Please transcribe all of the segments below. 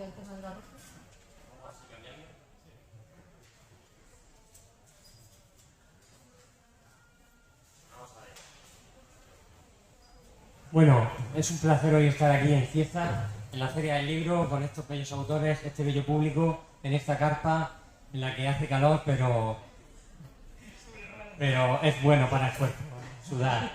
sería el tema de la ropa. Bueno, es un placer hoy estar aquí en Cieza, en la Feria del Libro, con estos bellos autores, este bello público, en esta carpa en la que hace calor, pero es bueno para el cuerpo, sudar.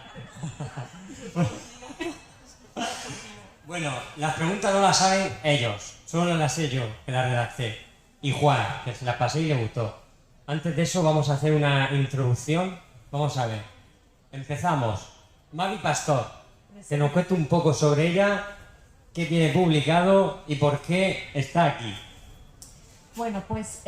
Bueno, las preguntas no las saben ellos, solo las sé yo, que las redacté. Y Juan, que se las pasé y le gustó. Antes de eso vamos a hacer una introducción. Vamos a ver. Empezamos. Mavi Pastor, que nos cuente un poco sobre ella, qué tiene publicado y por qué está aquí. Bueno, pues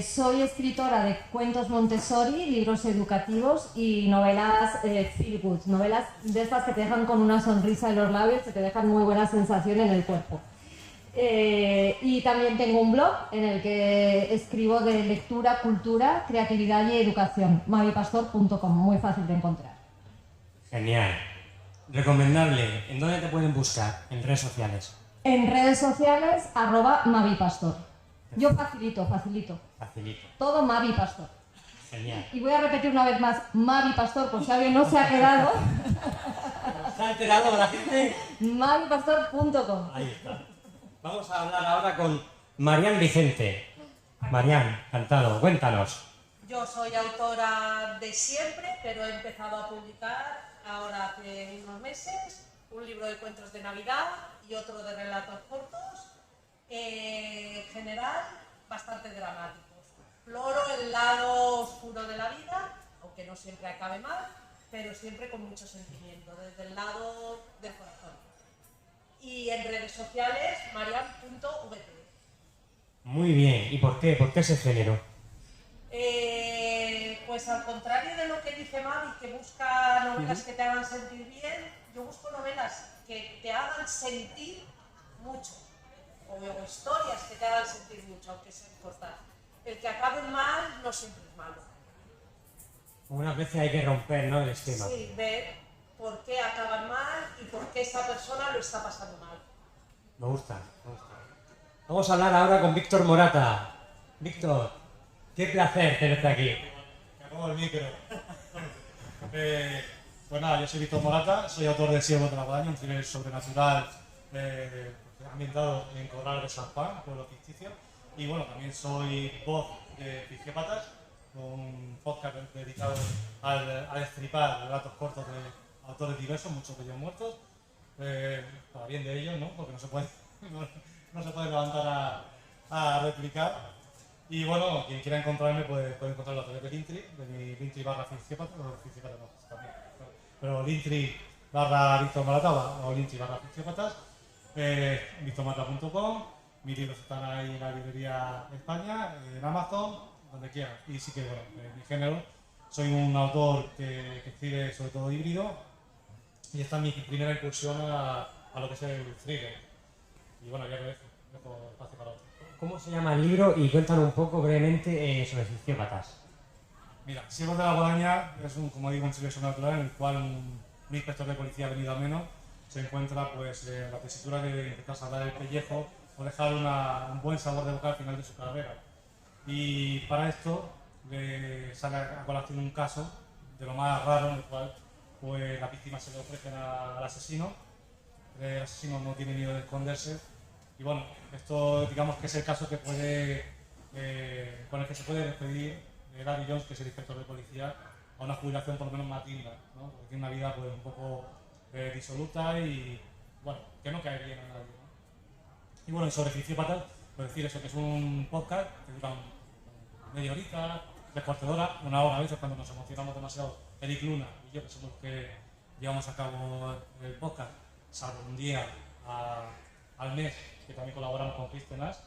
soy escritora de cuentos Montessori, libros educativos y novelas feel good, novelas de estas que te dejan con una sonrisa en los labios, que te dejan muy buena sensación en el cuerpo. Y también tengo un blog en el que escribo de lectura, cultura, creatividad y educación, mavipastor.com, muy fácil de encontrar. Genial. Recomendable. ¿En dónde te pueden buscar? En redes sociales. En redes sociales, @mavipastor. Yo facilito. Facilito. Todo Mavi Pastor. Genial. Y voy a repetir una vez más, Mavi Pastor, por si alguien no se ha quedado. ¿Se ha enterado la gente? mavipastor.com. Ahí está. Vamos a hablar ahora con Marian Vicente. Marian, encantado. Cuéntanos. Yo soy autora de siempre, pero he empezado a publicar ahora hace unos meses un libro de cuentos de Navidad y otro de relatos cortos, en general bastante dramáticos. Exploro el lado oscuro de la vida, aunque no siempre acabe mal, pero siempre con mucho sentimiento, desde el lado del corazón. Y en redes sociales, marian.vt. Muy bien. ¿Y por qué? ¿Por qué ese género? Pues al contrario de lo que dice Mavi, que busca novelas que te hagan sentir bien, yo busco novelas que te hagan sentir mucho, o historias que te hagan sentir mucho, aunque sea cortas. El que acabe mal no siempre es malo. Unas veces hay que romper, ¿no?, el esquema. Sí, ver por qué acaban mal y por qué esa persona lo está pasando mal. Me gusta. Vamos a hablar ahora con Víctor Morata. Víctor, qué placer tenerte aquí. Me pongo el micro. Pues nada, yo soy Víctor Morata, soy autor de Siervos de la Guadaña, un thriller sobrenatural ambientado en Corral de San Juan, pueblo ficticio. Y bueno, también soy voz de Ficciópatas, un podcast dedicado a destripar relatos cortos de autores diversos, muchos de ellos muertos, para bien de ellos, ¿no? Porque no se puede levantar a replicar. Y bueno, quien quiera encontrarme puede encontrarlo a través de Linktree, de mi Linktree /Ficciópatas, o Ficciópatas no, también, pero Linktree /Víctor Morata o Linktree /Ficciópatas, victormorata.com. Mis libros están ahí en la librería España, en Amazon, donde quieran. Y sí que, bueno, mi género, soy un autor que escribe sobre todo híbrido, y esta es mi primera incursión a lo que es el thriller. Y bueno, ya lo dejo espacio para otro. ¿Cómo se llama el libro? Y cuéntanos un poco brevemente sobre Ficciópatas. Mira, Siervos de la Guadaña es como digo, un thriller sobrenatural en el cual un inspector de policía venido a menos se encuentra pues la tesitura de intentar salvar el pellejo o dejar un buen sabor de boca al final de su carrera. Y para esto le sale a colación un caso de lo más raro en el cual pues las víctimas se le ofrecen al asesino. El asesino no tiene miedo de esconderse. Y bueno, esto digamos que es el caso que con el que se puede despedir Gary Jones, que es el inspector de policía, a una jubilación por lo menos más digna, ¿no? Porque tiene una vida pues un poco disoluta y bueno, que no cae bien a nadie, ¿no? Y bueno, y sobre Ficciópatas, pues decir eso, que es un podcast que dura media horita, 3/4 de hora, 1 hora a veces cuando nos emocionamos demasiado. Eric Luna y yo, que somos los que llevamos a cabo el podcast, salvo un día al mes, que también colaboramos con Kristen Ash,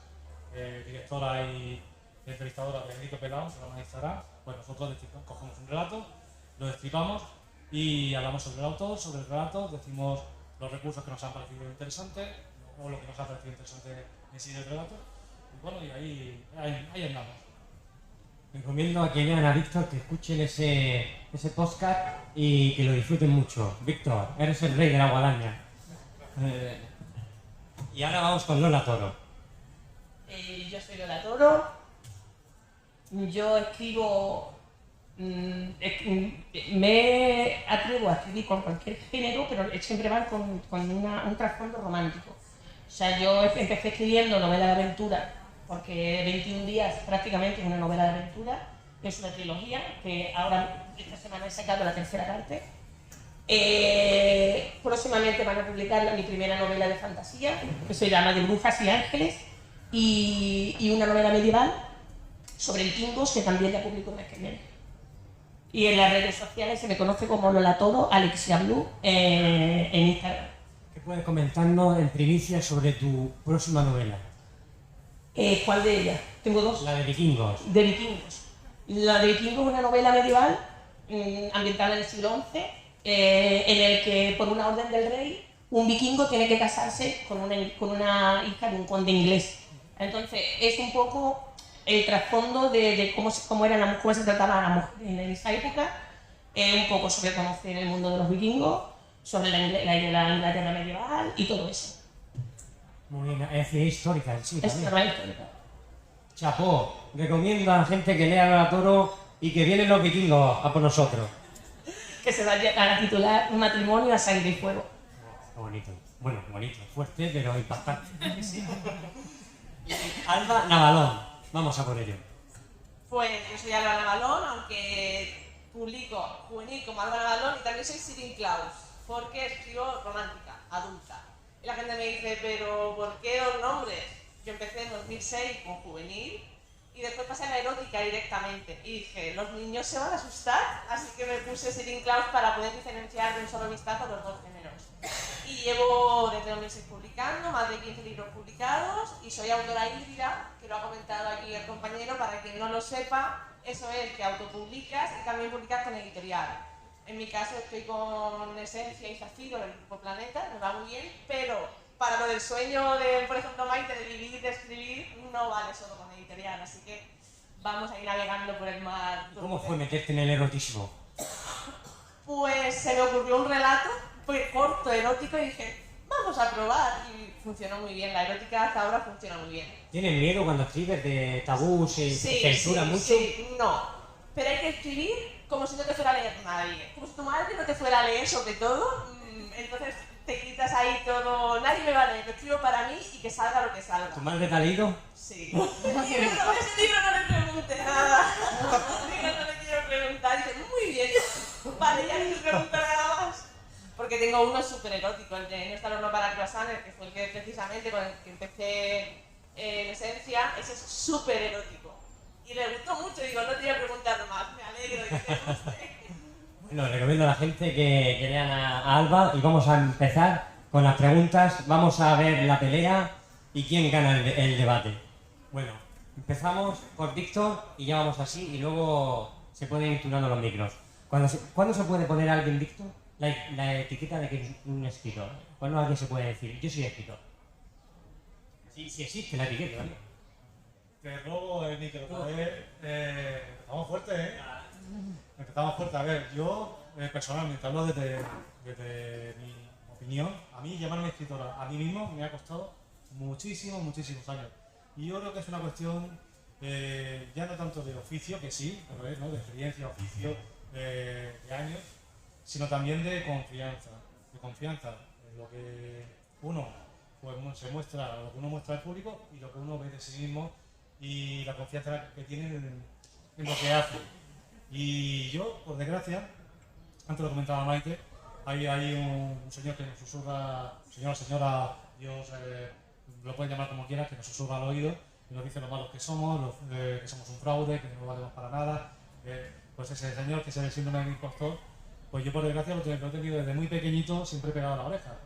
directora y entrevistadora de Grito Pelado, se llama Instagram. Pues nosotros cogemos un relato, lo destripamos y hablamos sobre el autor, sobre el relato, decimos los recursos que nos han parecido interesantes o lo que nos ha parecido interesante en sí del relato. Y bueno, y ahí andamos. Recomiendo a que lean a Víctor, que escuchen ese podcast y que lo disfruten mucho. Víctor, eres el rey de la guadaña. Y ahora vamos con Lola Toro. Yo soy Lola Toro. Yo escribo. Me atrevo a escribir con cualquier género, pero siempre van con un trasfondo romántico. O sea, yo empecé escribiendo novela de aventura, porque 21 días prácticamente es una novela de aventura, es una trilogía, que ahora esta semana he sacado la tercera parte. Próximamente van a publicar mi primera novela de fantasía, que se llama De brujas y ángeles, y una novela medieval sobre vikingos, que también la publico el mes que viene. Y en las redes sociales se me conoce como Lola Todo, Alexia Blue, en Instagram. ¿Qué puedes comentarnos en primicia sobre tu próxima novela? ¿Cuál de ellas? Tengo dos. La de vikingos. De vikingos. La de vikingos es una novela medieval ambientada en el siglo XI, en el que por una orden del rey un vikingo tiene que casarse con una hija de un conde inglés. Entonces es un poco el trasfondo de cómo se trataba a la mujer en esa época, un poco sobre conocer el mundo de los vikingos, sobre la Inglaterra medieval y todo eso. Muy bien, es decir, histórica en sí Es también. normal histórica. Chapó, recomiendo a la gente que lea Lola Toro y que vienen los vikingos a por nosotros. Que se va a titular Un matrimonio a sangre y fuego. Qué bonito. Bueno, bonito, fuerte, pero impactante. Alba Navalón, vamos a por ello. Pues yo soy Alba Navalón, aunque publico juvenil como Alba Navalón, y también soy Sitting Klaus, porque escribo romántica, adulta. Y la gente me dice, pero ¿por qué los nombres? Yo empecé en 2006 con juvenil y después pasé a la erótica directamente. Y dije, los niños se van a asustar, así que me puse Sitting Klaus para poder diferenciar de un solo vistazo los dos géneros. Y llevo desde 2006 publicando, más de 15 libros publicados, y soy autora híbrida, que lo ha comentado aquí el compañero, para quien no lo sepa, eso es que autopublicas y también publicas con editorial. En mi caso estoy con Esencia y Zafiro del Grupo Planeta, me va muy bien, pero para lo del sueño de, por ejemplo, Maite, de vivir y de escribir, no vale solo con editorial, así que vamos a ir navegando por el mar. ¿Cómo fue meterte en el erotismo? Pues se me ocurrió un relato corto, erótico, y dije, vamos a probar, y funcionó muy bien, la erótica hasta ahora funciona muy bien. ¿Tienes miedo cuando escribes de tabús y censura mucho? Sí, no, pero hay que escribir como si no te fuera a leer nadie, como si tu madre no te fuera a leer sobre todo, entonces te quitas ahí todo, nadie me va a leer, lo escribo para mí y que salga lo que salga. ¿Tu madre te ha leído? Sí. Ese libro no le pregunte nada, no le quiero preguntar, y dice, muy bien, vale, ya no le pregunto nada más. Porque tengo uno súper erótico, el de No está el horno para croissant, que fue el que precisamente con el que empecé en Esencia, ese es súper erótico. Y le gustó mucho, digo, no te voy a preguntar más, me alegro de que te guste. Bueno, recomiendo a la gente que lean a Alba y vamos a empezar con las preguntas. Vamos a ver la pelea y quién gana el debate. Bueno, empezamos por Víctor y ya vamos así y luego se pueden ir turnando los micros. ¿Cuándo se puede poner a alguien, Víctor, la etiqueta de que es un escritor? ¿Cuándo alguien se puede decir, yo soy escritor? Sí existe la etiqueta también. Te robo el micro. Empezamos fuerte, ¿eh? Empezamos fuerte. A ver, yo personalmente hablo desde mi opinión. A mí llamarme escritora a mí mismo me ha costado muchísimos años. Y yo creo que es una cuestión ya no tanto de oficio, que sí, pero es, ¿no? De experiencia, oficio, de años, sino también de confianza. De confianza en lo que uno pues, se muestra, lo que uno muestra al público y lo que uno ve de sí mismo y la confianza que tiene en lo que hace. Y yo, por desgracia, antes lo comentaba Maite, hay un señor que nos susurra, señor o señora, Dios lo pueden llamar como quieras, que nos susurra al oído y nos dice lo malos que somos un fraude, que no valemos para nada. Pues ese señor, que es el síndrome del impostor, pues yo por desgracia lo he tenido desde muy pequeñito, siempre pegado a la oreja.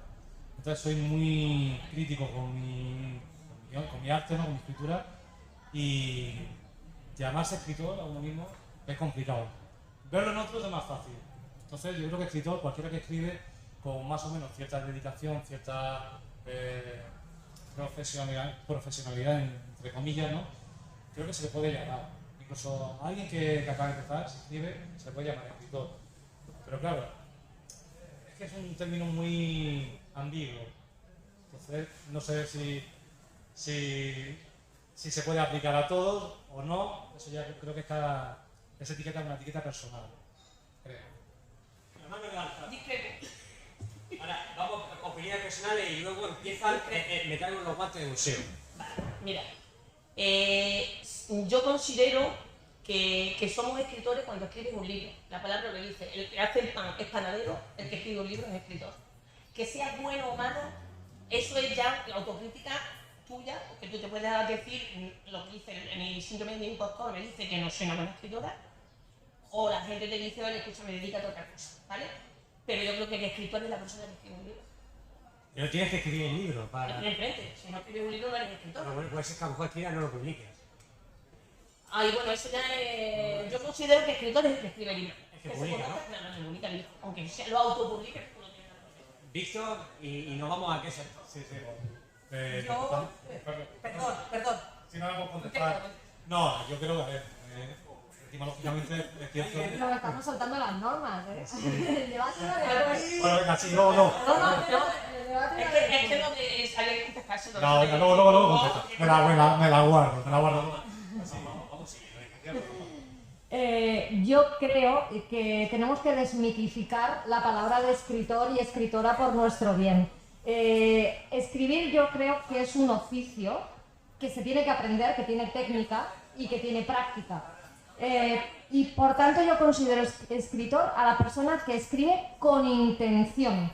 Entonces soy muy crítico con mi arte, ¿no? Con mi escritura, y llamarse escritor a uno mismo es complicado. Verlo en otros es más fácil. Entonces yo creo que escritor, cualquiera que escribe con más o menos cierta dedicación, cierta profesionalidad, entre comillas, ¿no? Creo que se le puede llamar. Incluso a alguien que acaba de empezar, si escribe, se le puede llamar escritor. Pero claro, es que es un término muy ambiguo. Entonces no sé si si se puede aplicar a todos o no, eso ya creo que esa etiqueta es una etiqueta personal, creo. Discrepo. Ahora, vamos a opiniones personales y luego empiezan me traigo los guantes de museo. Mira, yo considero que somos escritores cuando escribes un libro. La palabra lo dice, el que hace el pan es panadero, el que escribe un libro es escritor. Que seas bueno o malo, eso es ya la autocrítica tuya, porque tú te puedes decir, lo que dice en mi síndrome de impostor, me dice que no soy una buena escritora, o la gente te dice, oye, escúchame, dedícate a otra cosa, ¿vale? Pero yo creo que el escritor es la persona que escribe un libro. Pero tienes que escribir el libro para... Evidentemente, si no escribes un libro no eres escritor. Pero bueno, puede ser que a lo mejor escribas no lo publiques. Ay, bueno, eso ya es... Yo considero que escritor es el que escribe libros. Es que publica, ¿no? No, publica libros. Aunque se lo autopublique, no tiene nada que ver. Víctor, y nos vamos a qué ser. Sí. Yo, perdón. Si no vamos a contestar. No, yo creo que, a ver, etimológicamente es cierto. Pero estamos soltando las normas, ¿eh? El debate no de Bueno, venga, sí, no. No, el debate es no de- que no es había que contestarse. No, luego contesto. Me la guardo. Sí, vamos siguiendo. Yo creo que tenemos que desmitificar la palabra de escritor y escritora por nuestro bien. Escribir yo creo que es un oficio que se tiene que aprender, que tiene técnica y que tiene práctica. Y por tanto yo considero escritor a la persona que escribe con intención.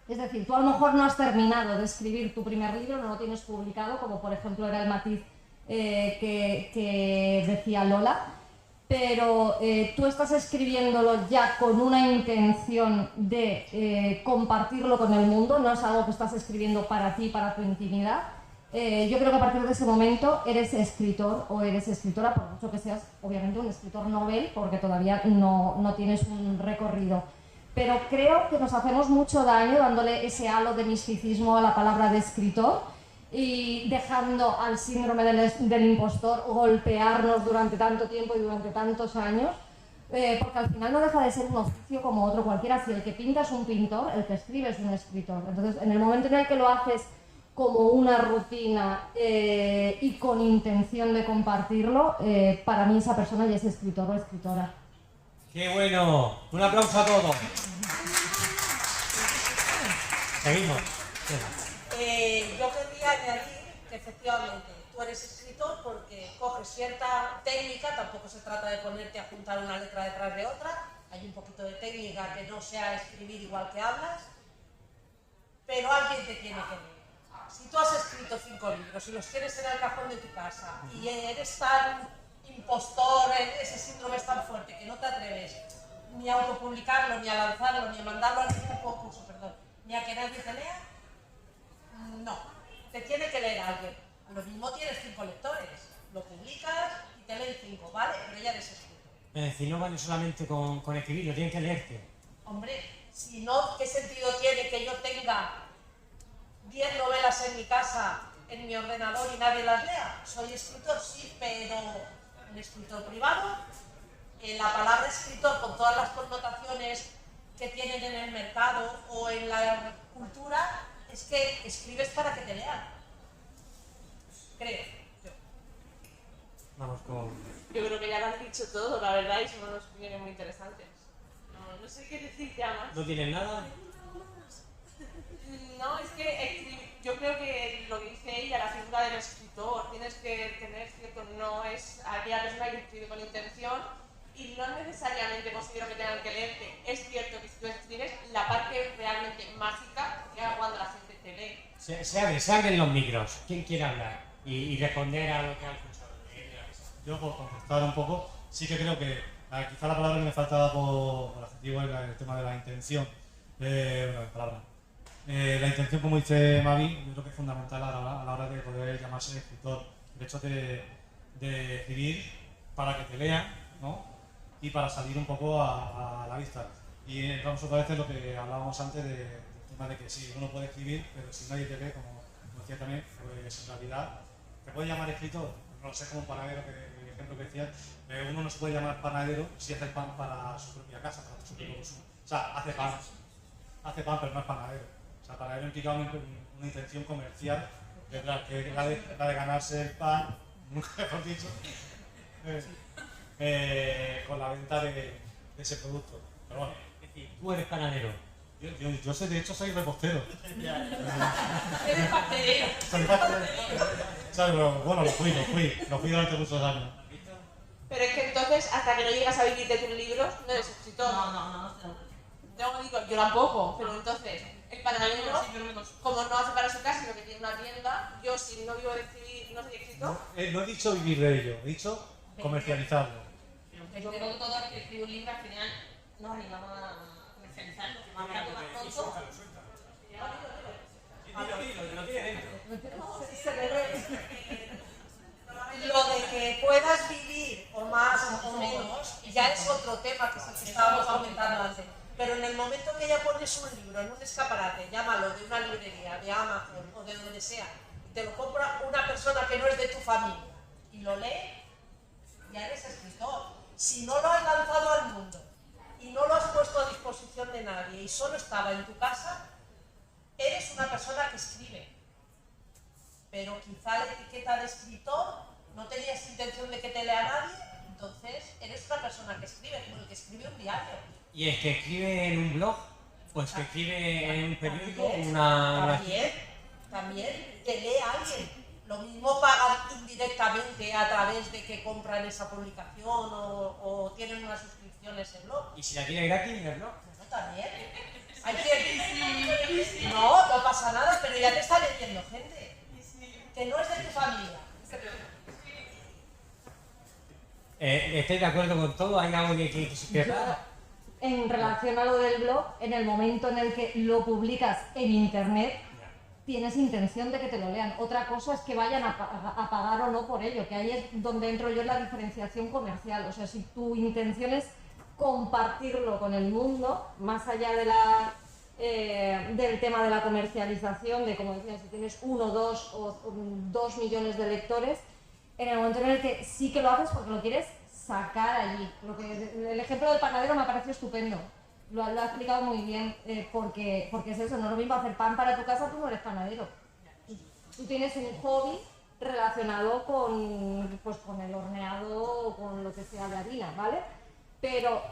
Es decir, tú a lo mejor no has terminado de escribir tu primer libro, no lo tienes publicado, como por ejemplo era el matiz que decía Lola, pero tú estás escribiéndolo ya con una intención de compartirlo con el mundo, no es algo que estás escribiendo para ti, para tu intimidad. Yo creo que a partir de ese momento eres escritor o eres escritora, por mucho que seas obviamente un escritor novel, porque todavía no tienes un recorrido. Pero creo que nos hacemos mucho daño dándole ese halo de misticismo a la palabra de escritor y dejando al síndrome del impostor golpearnos durante tanto tiempo y durante tantos años, porque al final no deja de ser un oficio como otro cualquiera. Si el que pinta es un pintor, el que escribe es un escritor. Entonces, en el momento en el que lo haces como una rutina y con intención de compartirlo, para mí esa persona ya es escritor o escritora. ¡Qué bueno! Un aplauso a todos. Seguimos. Yo querría añadir que efectivamente tú eres escritor porque coges cierta técnica, tampoco se trata de ponerte a juntar una letra detrás de otra, hay un poquito de técnica que no sea escribir igual que hablas, pero alguien te tiene que leer. Si tú has escrito 5 libros y los tienes en el cajón de tu casa y eres tan impostor, ese síndrome es tan fuerte que no te atreves ni a autopublicarlo, ni a lanzarlo, ni a mandarlo al concurso, ni a que nadie te lea, no, te tiene que leer alguien. Lo mismo tienes 5 lectores, lo publicas y te leen 5, ¿vale? Pero ya eres escritor. Es decir, no vale solamente con escribirlo, tienen que leerte. Hombre, si no, ¿qué sentido tiene que yo tenga 10 novelas en mi casa, en mi ordenador y nadie las lea? Soy escritor, sí, pero un escritor privado. La palabra escritor, con todas las connotaciones que tienen en el mercado o en la cultura, es que escribes para que te lean. Creo yo. Vamos con... Yo creo que ya lo han dicho todo, la verdad, y son unas opiniones muy interesantes. No sé qué decir ya más. ¿No tienen nada? No, es que yo creo que lo que dice ella, la figura del escritor, tienes que tener cierto, no es aquella persona que escribe con intención y no necesariamente considero que tengan que leerte. Es cierto que si tú escribes, la parte realmente mágica llega cuando la gente te lee. Se abren los micros. ¿Quién quiere hablar? Y responder a lo que han escuchado. Yo, por contestar un poco, sí que creo que quizá la palabra que me faltaba por el adjetivo era el tema de la intención. La intención, como dice Mavi, yo creo que es fundamental a la hora de poder llamarse escritor. El hecho de escribir para que te lean, ¿no? Y para salir un poco a la vista. Y entramos otra vez en lo que hablábamos antes del tema de que sí, uno puede escribir, pero si nadie te ve, como decía también, pues en realidad te puede llamar escritor. No lo sé, como un panadero, el ejemplo que decía, uno no se puede llamar panadero si hace pan para su propia casa, para su propio consumo. O sea, hace pan, pero no es panadero. O sea, panadero implica una intención comercial que la de ganarse el pan, nunca mejor dicho, con la venta de ese producto. Pero bueno, Es decir, tú eres panadero. yo sé, de hecho soy repostero. Eres pastelero. ¿Sabes? Pero bueno, lo fui durante muchos años. Pero es que entonces, hasta que no llegas a vivir de tus libros, no eres escritor. No. Yo digo, yo tampoco, pero entonces, el panadero, Sí, yo no me consumo. como no hace para su casa, sino que tiene una tienda, yo si no vivo de escribir, no soy escritor. No he dicho vivir de ello, he dicho comercializarlo. Yo creo que todo el que escribe un libro al final nos animamos a comercializarlo, que más barato, más pronto. Lo tiene dentro. Lo de que puedas vivir o más o menos ya es otro tema que sí que estábamos comentando antes. Pero en el momento que ya pones un libro en un escaparate, llámalo de una librería, de Amazon o de donde sea, y te lo compra una persona que no es de tu familia y lo lee, ya eres escritor. Si no lo has lanzado al mundo y no lo has puesto a disposición de nadie y solo estaba en tu casa, eres una persona que escribe. Pero quizá la etiqueta de escritor no tenías intención de que te lea nadie, entonces eres una persona que escribe, como el que escribe un diario. ¿Y el que escribe en un blog? Pues que escribe en un periódico, También, que lee a alguien. Lo mismo pagan indirectamente a través de que compran esa publicación o tienen una suscripción a ese blog. ¿Y si la tiene gratis en el blog? Bueno, también. Hay quien... No pasa nada, pero ya te está leyendo gente. Que no es de tu familia. ¿Estáis de acuerdo con todo? ¿Hay algo que se prepara? En relación a lo del blog, en el momento en el que lo publicas en internet, tienes intención de que te lo lean. Otra cosa es que vayan a pagar o no por ello, que ahí es donde entro yo en la diferenciación comercial. O sea, si tu intención es compartirlo con el mundo, más allá de del tema de la comercialización, de como decía, si tienes 1, 2 o 2 millones de lectores, en el momento en el que sí que lo haces porque lo quieres sacar allí. El ejemplo del panadero me ha parecido estupendo. Lo ha explicado muy bien, porque es eso, no es lo mismo hacer pan para tu casa, tú no eres panadero. Tú tienes un hobby relacionado con el horneado o con lo que sea de harina, ¿vale? Pero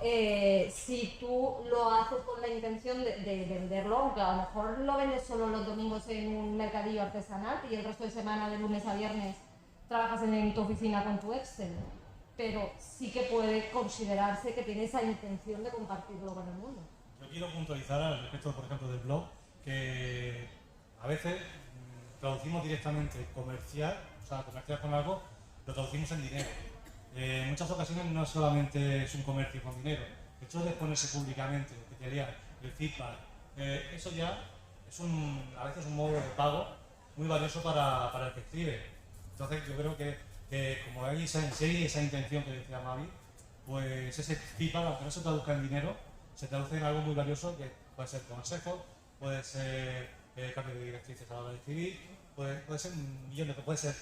si tú lo haces con la intención de venderlo, aunque a lo mejor lo vendes solo los domingos en un mercadillo artesanal y el resto de semana, de lunes a viernes, trabajas en tu oficina con tu Excel, pero sí que puede considerarse que tiene esa intención de compartirlo con el mundo. Yo quiero puntualizar al respecto, por ejemplo, del blog, que a veces traducimos directamente comercial, o sea, comercial con algo, lo traducimos en dinero. En muchas ocasiones no solamente es un comercio con dinero, el hecho de exponerse públicamente, que te lean, el feedback, eso ya es a veces un modo de pago muy valioso para el que escribe. Entonces yo creo que como hay esa intención que decía Mavi, pues ese feedback, aunque no se traduzca en dinero, se traduce en algo muy valioso que puede ser consejo, puede ser cambio de directrices a la hora de escribir, puede ser un millón de cosas, puede ser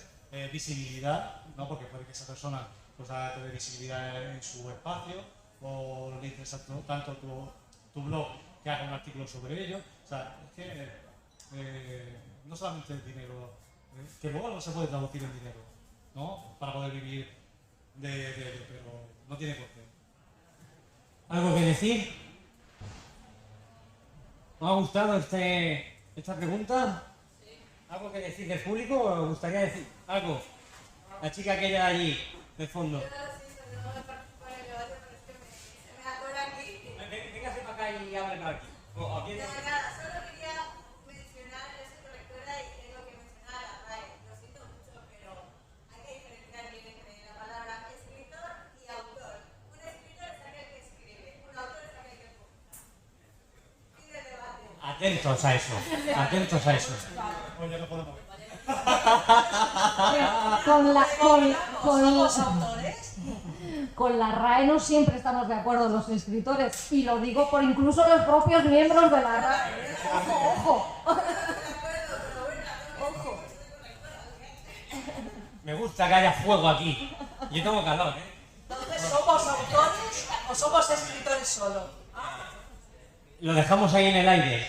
visibilidad, ¿no? Porque puede que esa persona pues haga tener visibilidad en su espacio, o le interesa tanto tu blog que haga un artículo sobre ello. O sea, es que no solamente el dinero, que luego no se puede traducir en dinero, ¿no? Para poder vivir de ello, pero no tiene por qué. ¿Algo que decir? ¿Os ha gustado esta pregunta? Sí. ¿Algo que decir del público o os gustaría decir algo? La chica aquella de allí, de fondo. Véngase para acá y hable para aquí. Nada, solo quería mencionar, yo soy correctora y tengo que mencionar a la RAE. Lo siento mucho, pero hay que diferenciar bien entre la palabra escritor y autor. Un escritor es aquel que escribe, un autor es aquel que publica. Fin del debate. Atentos a eso, atentos a eso. Oye, no podemos ver. Con la RAE no siempre estamos de acuerdo los escritores, y lo digo por incluso los propios miembros de la RAE. ¡Ojo! ¡Ojo! Me gusta que haya fuego aquí. Yo tengo calor, ¿eh? Entonces, ¿somos autores o somos escritores solo? Lo dejamos ahí en el aire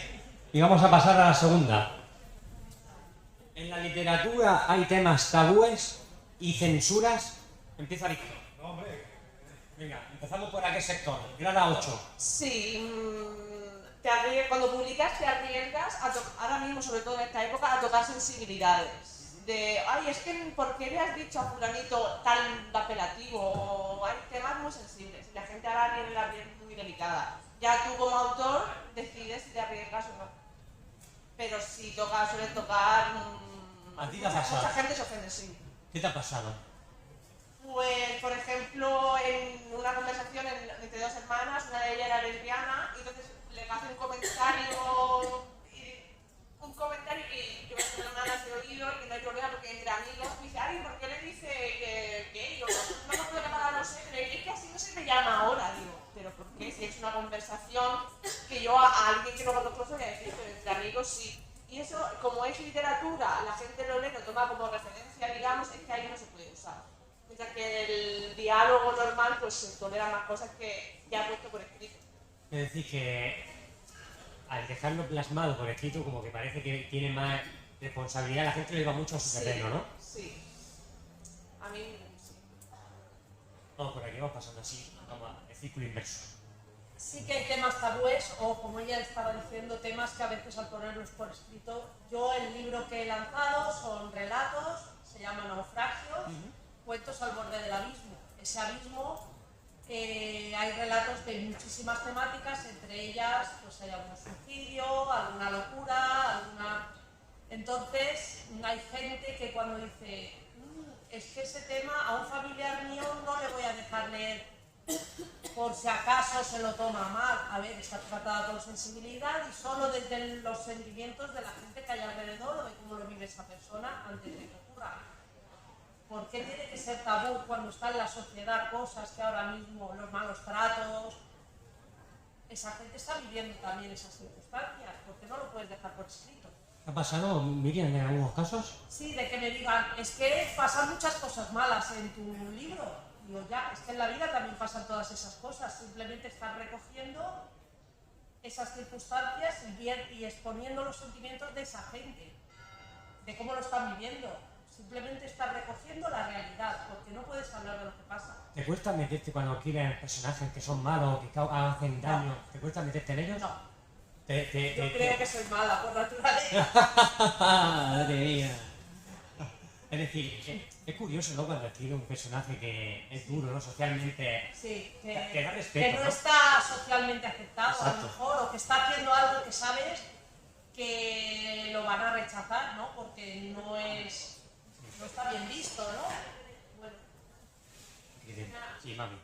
y vamos a pasar a la segunda. En la literatura hay temas tabúes y censuras. Empieza Víctor. No, hombre. Venga, empezamos por aquel sector. Grada 8. Sí, cuando publicas te arriesgas, ahora mismo, sobre todo en esta época, a tocar sensibilidades. De, ay, es que ¿por qué le has dicho a fulanito tal apelativo? O hay temas muy sensibles y la gente ahora tiene la piel muy delicada. Ya tú como autor decides si te arriesgas o no. Pero si sueles tocar... ¿A ti te ha pasado? Mucha gente se ofende, sí. ¿Qué te ha pasado? Pues, por ejemplo, en una conversación entre dos hermanas, una de ellas era lesbiana, y entonces le hace un comentario que yo como hermana se he oído y que no hay problema porque entre amigos me dice, ay, ¿por qué le dice que yo no me puedo llamar a no sé? Pero es que así no se me llama ahora, digo, pero ¿por qué? Si es una conversación que yo a alguien que no conozco voy a decir, pero entre amigos sí. Y eso, como es literatura, la gente lo lee, lo toma como referencia, digamos, es que ahí no se puede usar. Mientras que el diálogo normal, pues se tolera más cosas que ya puesto por escrito. Es decir, que al dejarlo plasmado por escrito, como que parece que tiene más responsabilidad, la gente lo lleva mucho a su terreno, ¿no? Sí. A mí sí. Vamos por aquí, vamos pasando así, vamos al círculo inverso. Sí que hay temas tabúes, o como ella estaba diciendo, temas que a veces al ponerlos por escrito, yo el libro que he lanzado son relatos, se llama Naufragio, cuentos al borde del abismo. Ese abismo, hay relatos de muchísimas temáticas, entre ellas pues hay algún suicidio, alguna locura, alguna... Entonces hay gente que cuando dice, es que ese tema a un familiar mío no le voy a dejar leer por si acaso se lo toma mal. A ver, está tratada con sensibilidad y solo desde los sentimientos de la gente que hay alrededor o de cómo lo vive esa persona antes de que ocurra. ¿Por qué tiene que ser tabú cuando está en la sociedad cosas que ahora mismo, los malos tratos? Esa gente está viviendo también esas circunstancias, porque no lo puedes dejar por escrito. ¿Ha pasado, Miriam, en algunos casos? Sí, de que me digan, es que pasan muchas cosas malas en tu libro. Digo, ya, es que en la vida también pasan todas esas cosas, simplemente están recogiendo esas circunstancias y exponiendo los sentimientos de esa gente, de cómo lo están viviendo. Simplemente están recogiendo la realidad, porque no puedes hablar de lo que pasa. ¿Te cuesta meterte cuando quieres personajes que son malos, que hacen daño? No. ¿Te cuesta meterte en ellos? No, yo creo que soy mala por naturaleza. Madre mía. Es decir, es curioso, ¿no? Cuando escribe un personaje que es duro, ¿no? Socialmente. Sí, que da respeto, que no ¿no? está socialmente aceptado, Exacto. a lo mejor, o que está haciendo algo que sabes que lo van a rechazar, ¿no? Porque no está bien visto, ¿no? Bueno. Sí, mami.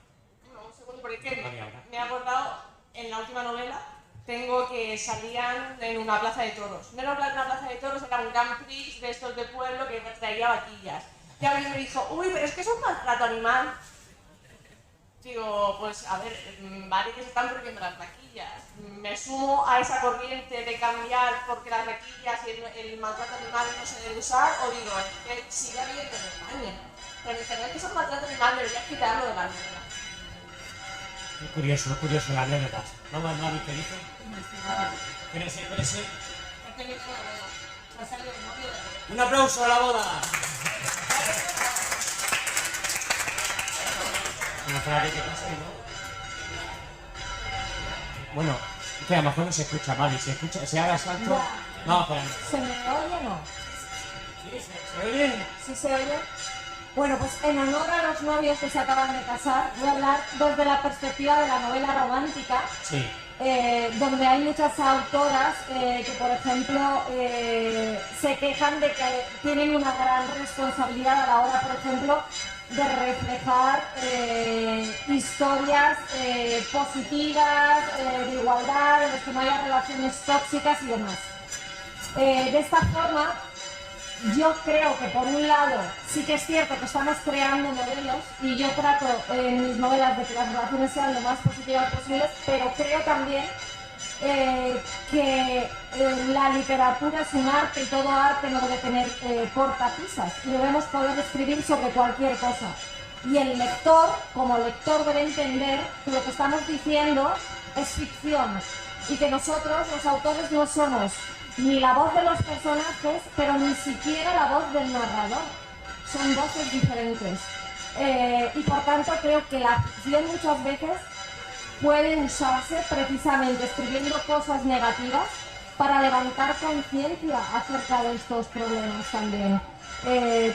No, un segundo, porque es que Mami, ahora. me he acordado en la última novela. Tengo que salían en una plaza de toros. No era una plaza de toros, era un Grand Prix de estos de pueblo que traía vaquillas. Y a mí me dijo, uy, pero es que es un maltrato animal. Digo, pues a ver, vale que se están prohibiendo las vaquillas. Me sumo a esa corriente de cambiar porque las vaquillas y el maltrato animal no se debe usar, o digo, es que sigue habiendo en España. Pero en internet que es un maltrato animal, deberías quitarlo de la novela. Es curioso la anécdota. Vamos, Mami, ¿qué dice? Espérese. Un aplauso a la boda. Bueno, que a lo mejor no se escucha, Mami. ¿Se haga salto? No, espera. ¿Se me oye o no? ¿Sí? ¿Se oye? ¿Sí se oye? Bueno, pues en honor a los novios que se acaban de casar, voy a hablar desde la perspectiva de la novela romántica, Sí. donde hay muchas autoras que, por ejemplo, se quejan de que tienen una gran responsabilidad a la hora, por ejemplo, de reflejar historias positivas, de igualdad, en las que no haya relaciones tóxicas y demás. De esta forma, yo creo que por un lado sí que es cierto que estamos creando modelos y yo trato en mis novelas de que las relaciones sean lo más positivas posibles, pero creo también que la literatura es un arte y todo arte no debe tener cortapisas y debemos poder escribir sobre cualquier cosa. Y el lector, como lector, debe entender que lo que estamos diciendo es ficción y que nosotros, los autores, no somos ni la voz de los personajes, pero ni siquiera la voz del narrador. Son voces diferentes. Y por tanto creo que la ficción muchas veces puede usarse precisamente escribiendo cosas negativas para levantar conciencia acerca de estos problemas también.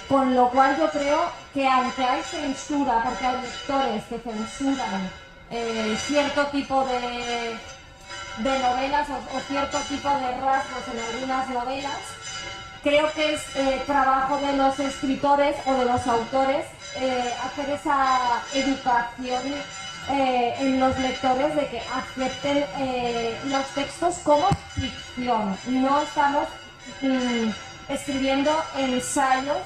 Con lo cual yo creo que aunque hay censura, porque hay lectores que censuran cierto tipo de novelas o cierto tipo de rasgos en algunas novelas, creo que es trabajo de los escritores o de los autores hacer esa educación en los lectores de que acepten los textos como ficción. No estamos escribiendo ensayos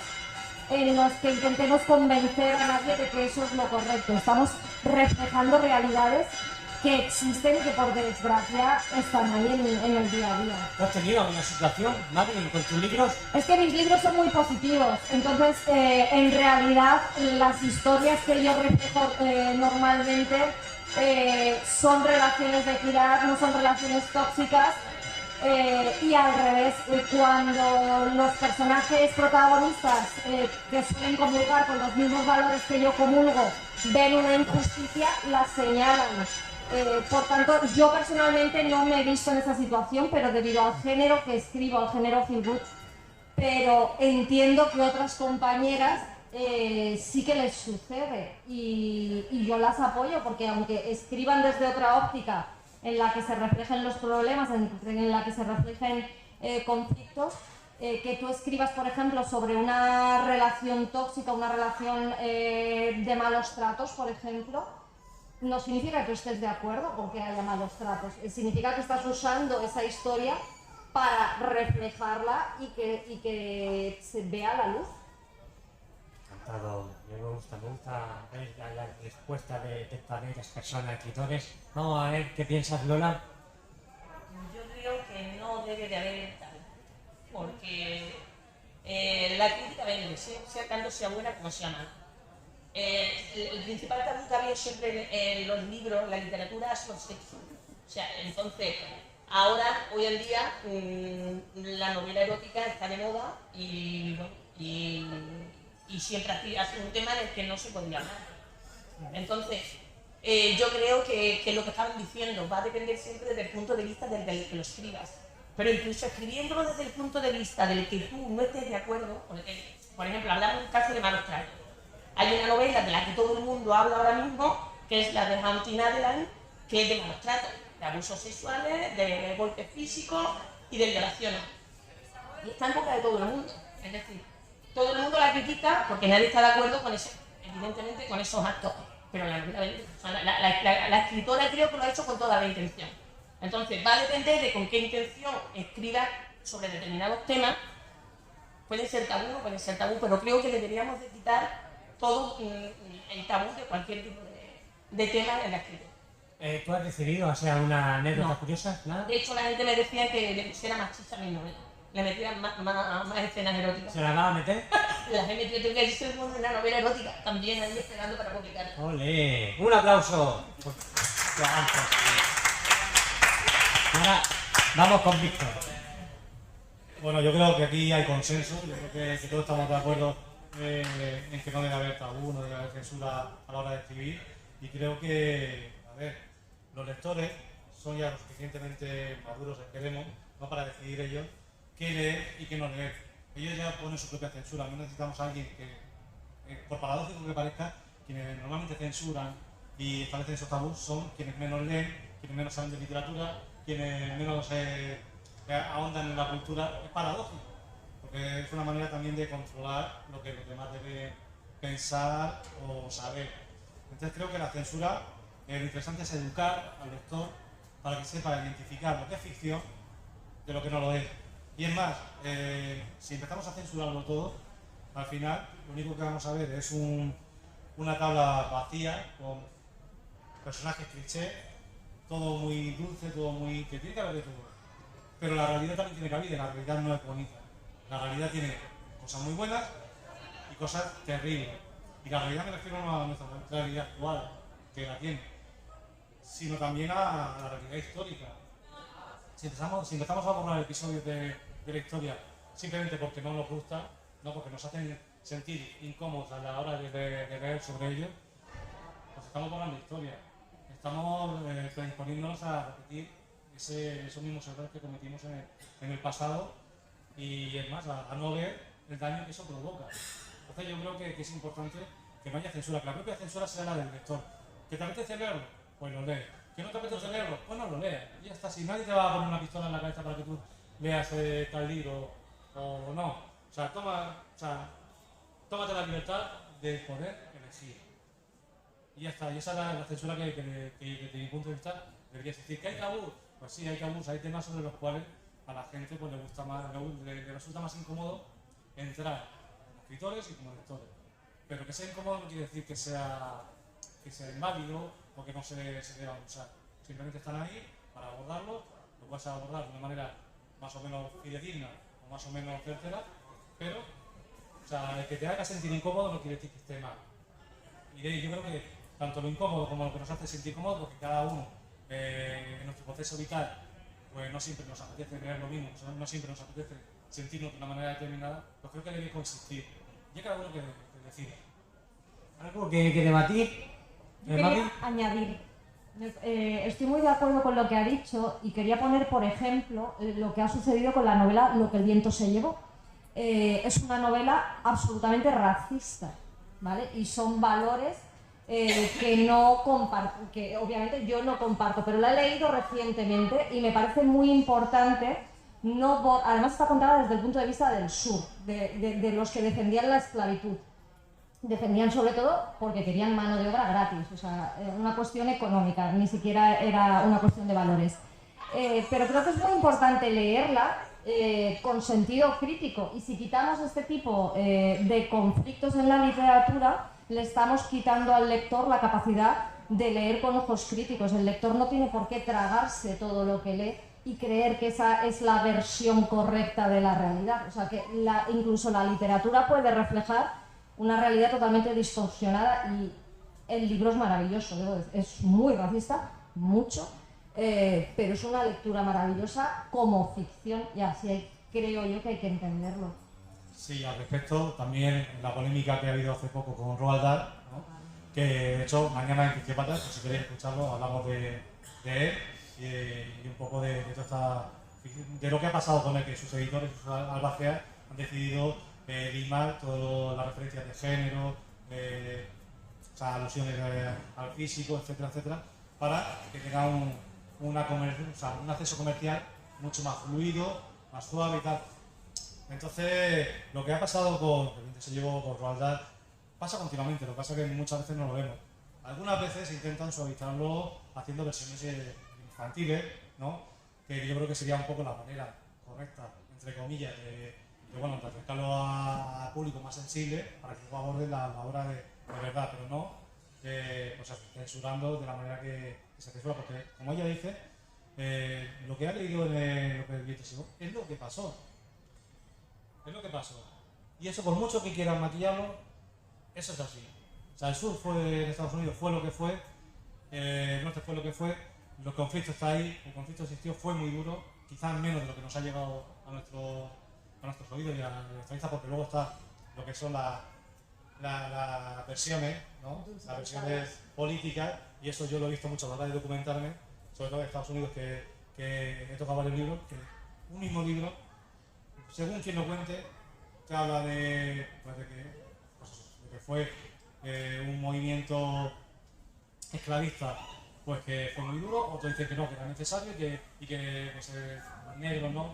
en los que intentemos convencer a nadie de que eso es lo correcto. Estamos reflejando realidades que existen y que por desgracia están ahí en el día a día. ¿Tú has tenido alguna situación, Mari, con tus libros? Es que mis libros son muy positivos, entonces en realidad las historias que yo reflejo normalmente son relaciones de equidad, no son relaciones tóxicas. Y al revés, cuando los personajes protagonistas que suelen comulgar con los mismos valores que yo comulgo ven una injusticia, la señalan. Por tanto, yo personalmente no me he visto en esa situación, pero debido al género que escribo, al género feel good, pero entiendo que otras compañeras sí que les sucede y yo las apoyo porque aunque escriban desde otra óptica en la que se reflejen los problemas, en la que se reflejen conflictos, que tú escribas, por ejemplo, sobre una relación tóxica, una relación de malos tratos, por ejemplo, no significa que tú estés de acuerdo con que haya malos tratos, significa que estás usando esa historia para reflejarla y que se vea la luz. Encantado, me gusta ver la respuesta de estas personas, escritores. Vamos a ver qué piensas, Lola. Yo creo que no debe de haber tal, porque la crítica vende, sea tanto sea buena como sea mala. El principal tabú que ha habido siempre en los libros, la literatura, es los sexos. O sea, entonces, ahora, hoy en día, la novela erótica está de moda y siempre ha sido un tema del que no se podía hablar. Entonces, yo creo que lo que estaban diciendo va a depender siempre desde el punto de vista del que lo escribas. Pero incluso escribiéndolo desde el punto de vista del que tú no estés de acuerdo, por ejemplo, hablamos de un caso de malos tratos. Hay una novela de la que todo el mundo habla ahora mismo, que es la de Haunting Adeline, que es de malos tratos, de abusos sexuales, de golpes físicos y de violaciones. Y está en boca de todo el mundo. Es decir, todo el mundo la critica porque nadie está de acuerdo con eso, evidentemente con esos actos. Pero la escritora creo que lo ha hecho con toda la intención. Entonces va a depender de con qué intención escriba sobre determinados temas. Pueden ser tabú, no pueden ser tabú, pero creo que deberíamos de quitar todo el tabú de cualquier tipo de tema en la escritura. ¿Tú has recibido alguna anécdota No. curiosa? ¿Nada? De hecho, la gente me decía que le pusiera más chicha a mi novela. Le metieran más escenas eróticas. ¿Se la va a meter? Las he metido, tengo que decir una novela erótica también ahí esperando para publicar. ¡Ole! ¡Un aplauso! ¡Qué avanzas! Ahora vamos con Víctor. Bueno, yo creo que aquí hay consenso, yo creo que todos estamos de acuerdo en que no debe haber tabú, no debe haber censura a la hora de escribir, y creo que, a ver, los lectores son ya lo suficientemente maduros, esperemos, no para decidir ellos qué leer y qué no leer. Ellos ya ponen su propia censura, no necesitamos a alguien que, por paradójico que parezca, quienes normalmente censuran y establecen esos tabús son quienes menos leen, quienes menos saben de literatura, quienes menos ahondan en la cultura. Es paradójico, porque es una manera también de controlar lo que los demás deben pensar o saber. Entonces creo que la censura, lo interesante es educar al lector para que sepa identificar lo que es ficción de lo que no lo es. Y es más, si empezamos a censurarlo todo, al final lo único que vamos a ver es una tabla vacía con personajes clichés, todo muy dulce, todo muy... que tiene que haber de todo. Pero la realidad también tiene cabida, la realidad no es bonita. La realidad tiene cosas muy buenas y cosas terribles. Y la realidad me refiero no a nuestra realidad actual, que la tiene, sino también a la realidad histórica. si empezamos a borrar episodios de la historia simplemente porque no nos gusta, no porque nos hacen sentir incómodos a la hora de leer sobre ellos, pues estamos borrando historia. Estamos predisponiéndonos a repetir esos mismos errores que cometimos en el pasado y es más, a no ver el daño que eso provoca. Entonces yo creo que es importante que no haya censura, que la propia censura sea la del lector. ¿Que te apetece leerlo? Pues lo lees. ¿Que no te apetece leerlo? Pues no lo lees. Y ya está, si nadie te va a poner una pistola en la cabeza para que tú leas tal libro o no. O sea, tómate la libertad de poder elegir. Y ya está, y esa es la censura que desde mi punto de vista debería existir. ¿Que hay tabú? Pues sí, hay tabús, hay temas sobre los cuales a la gente pues, le gusta más, le resulta más incómodo entrar como escritores y como lectores. Pero que sea incómodo no quiere decir que sea inválido o que no se deba usar. Simplemente están ahí para abordarlo, lo puedes abordar de una manera más o menos fidedigna o más o menos certera, pero el que te haga sentir incómodo no quiere decir que esté mal. Y yo creo que tanto lo incómodo como lo que nos hace sentir cómodo, porque cada uno en nuestro proceso vital pues no siempre nos apetece leer lo mismo, no siempre nos apetece sentirnos de una manera determinada, pues creo que debe coexistir. Y hay cada uno que decide. ¿Algo que debatir? Quería añadir, estoy muy de acuerdo con lo que ha dicho y quería poner, por ejemplo, lo que ha sucedido con la novela Lo que el viento se llevó. Es una novela absolutamente racista, ¿vale? Y son valores que no comparto, que obviamente yo no comparto, pero la he leído recientemente y me parece muy importante. Además está contada desde el punto de vista del sur, de los que defendían la esclavitud. Defendían sobre todo porque querían mano de obra gratis, o sea, una cuestión económica, ni siquiera era una cuestión de valores. Pero creo que es muy importante leerla con sentido crítico, y si quitamos este tipo de conflictos en la literatura, le estamos quitando al lector la capacidad de leer con ojos críticos. El lector no tiene por qué tragarse todo lo que lee y creer que esa es la versión correcta de la realidad. O sea, que incluso la literatura puede reflejar una realidad totalmente distorsionada, y el libro es maravilloso, es muy racista, mucho, pero es una lectura maravillosa como ficción, y así creo yo que hay que entenderlo. Sí, al respecto, también la polémica que ha habido hace poco con Roald Dahl, ¿no? Que de hecho mañana en Ficciópatas, pues si queréis escucharlo, hablamos de él y un poco de lo que ha pasado con él, que sus editores, sus albaceas, han decidido limar todas las referencias de género, alusiones al físico, etcétera, etcétera, para que tenga un acceso comercial mucho más fluido, más suave y tal. Entonces, lo que ha pasado con se llevó con Roald Dahl pasa continuamente, lo que pasa es que muchas veces no lo vemos. Algunas veces intentan suavizarlo haciendo versiones infantiles, ¿no? Que yo creo que sería un poco la manera correcta, entre comillas, de acercarlo a público más sensible para que luego aborde la obra de verdad, pero no censurando de la manera que se censura, porque como ella dice, lo que ha leído en Lo que el viento se llevó es lo que pasó. Es lo que pasó. Y eso, por mucho que quieran maquillarlo, eso es así. O sea, el sur de Estados Unidos fue lo que fue, el norte fue lo que fue, los conflictos está ahí, el conflicto existió, fue muy duro, quizás menos de lo que nos ha llegado a nuestros oídos y a nuestra vista, porque luego está lo que son las versiones, ¿no? Las versiones políticas, y eso yo lo he visto mucho a la hora de documentarme, sobre todo en Estados Unidos, que he tocado varios libros, que un mismo libro, según quien lo cuente, te habla de que fue un movimiento esclavista, pues que fue muy duro, otros dicen que no, que era necesario y que los negros no,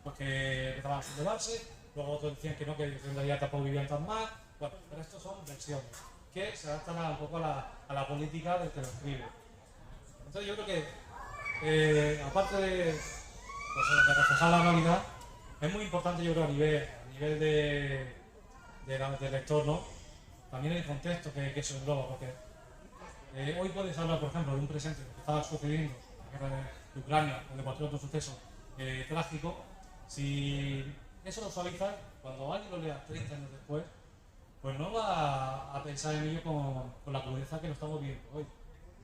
pues que empezaban a sublevarse, luego otros decían que no, que en realidad tampoco vivían tan mal. Bueno, pero estos son versiones que se adaptan un poco a la política del que lo escribe. Entonces yo creo que aparte de reflejar la realidad, es muy importante, yo creo, a nivel del lector, ¿no? También el contexto que eso engloba, porque hoy puedes hablar, por ejemplo, de un presente que estaba sucediendo, la guerra de Ucrania o de cualquier otro suceso trágico. Si eso lo suaviza, cuando alguien lo lea 30 años después, pues no va a pensar en ello con la crudeza que lo estamos viendo hoy.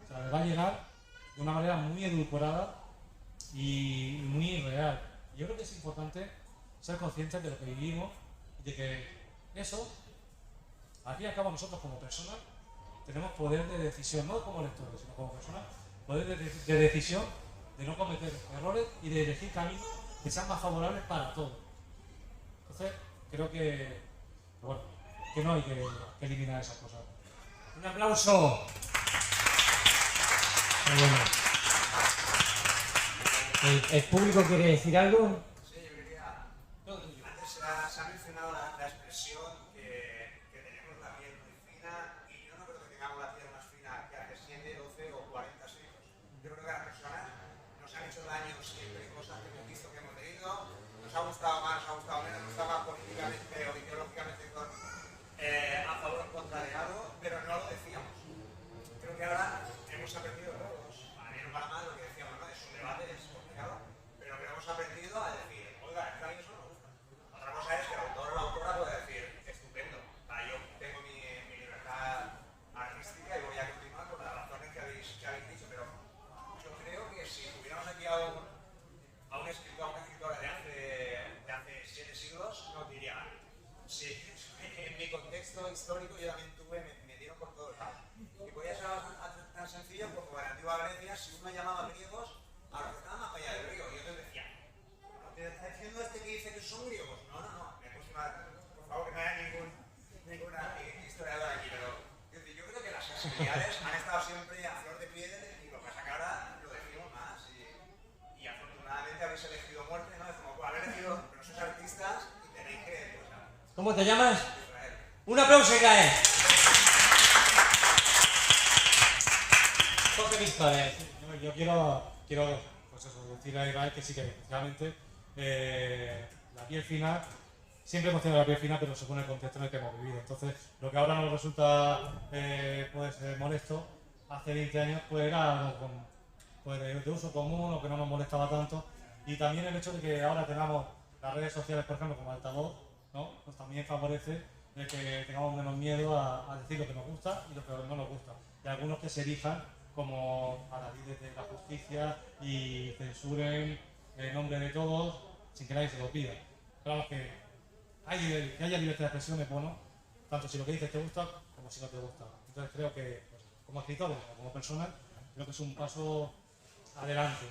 O sea, le va a llegar de una manera muy edulcorada y muy real. Yo creo que es importante ser conscientes de lo que vivimos y de que eso, al fin y al cabo, nosotros como personas tenemos poder de decisión, no como lectores, sino como personas, poder de decisión de no cometer errores y de elegir caminos que sean más favorables para todos. Entonces, creo que, bueno, que no hay que eliminar esas cosas. Un aplauso. Muy bueno. ¿El público quiere decir algo? Sí, yo quería. Antes se ha mencionado la expresión que tenemos la piel muy fina y yo no creo que tengamos la piel más fina que hace 7, 12 o 40 siglos. Yo creo que a las personas nos han hecho daño siempre cosas que hemos visto, que hemos leído, nos ha gustado más, nos ha gustado menos, nos está más políticamente o ideológicamente a favor o en contra de algo, pero no lo decíamos. Creo que ahora hemos aprendido todos, para bien o para mal, lo que decíamos, ¿no? Es un debate, es complicado, pero que hemos aprendido a decir, oiga, es que a mí eso no me gusta. Otra cosa es que el autor o la autora puede decir, estupendo, yo tengo mi libertad artística y voy a continuar por las razones que habéis dicho, pero yo creo que si tuviéramos aquí a un escritor, a una escritora de hace 7 siglos, nos diría, sí, en mi contexto histórico yo también me dieron por todos lados. Y podía ser tan sencillo como en la antigua Grecia, si uno llamaba griegos a los que estaban más allá del río, y otros decían, ¿te está diciendo este que dice que son griegos? No, me puse mal. Por favor, que no haya ninguna historiadora aquí, pero yo creo que las sensibilidades han estado siempre a flor de piel y lo que pasa que ahora lo decimos más y afortunadamente habéis elegido muerte, ¿no? Es como haber elegido, pero sois artistas y tenéis que, pues, ¿Cómo te llamas? Israel. Un aplauso, Israel. Jorge Vizcaíno. Yo quiero pues eso, decirle a Israel que sí que efectivamente la piel fina, siempre hemos tenido la piel fina, pero según el contexto en el que hemos vivido. Entonces, lo que ahora nos resulta pues, molesto, hace 20 años pues era algo pues, de uso común o que no nos molestaba tanto. Y también el hecho de que ahora tengamos las redes sociales, por ejemplo, como altavoz, ¿no? Pues también favorece de que tengamos menos miedo a decir lo que nos gusta y lo que no nos gusta. Y algunos que se erijan como paladines de la justicia y censuren el nombre de todos sin que nadie se lo pida. Claro que haya libertad de expresión es bueno, tanto si lo que dices te gusta como si no te gusta. Entonces creo que pues, como escritor o como persona, creo que es un paso adelante.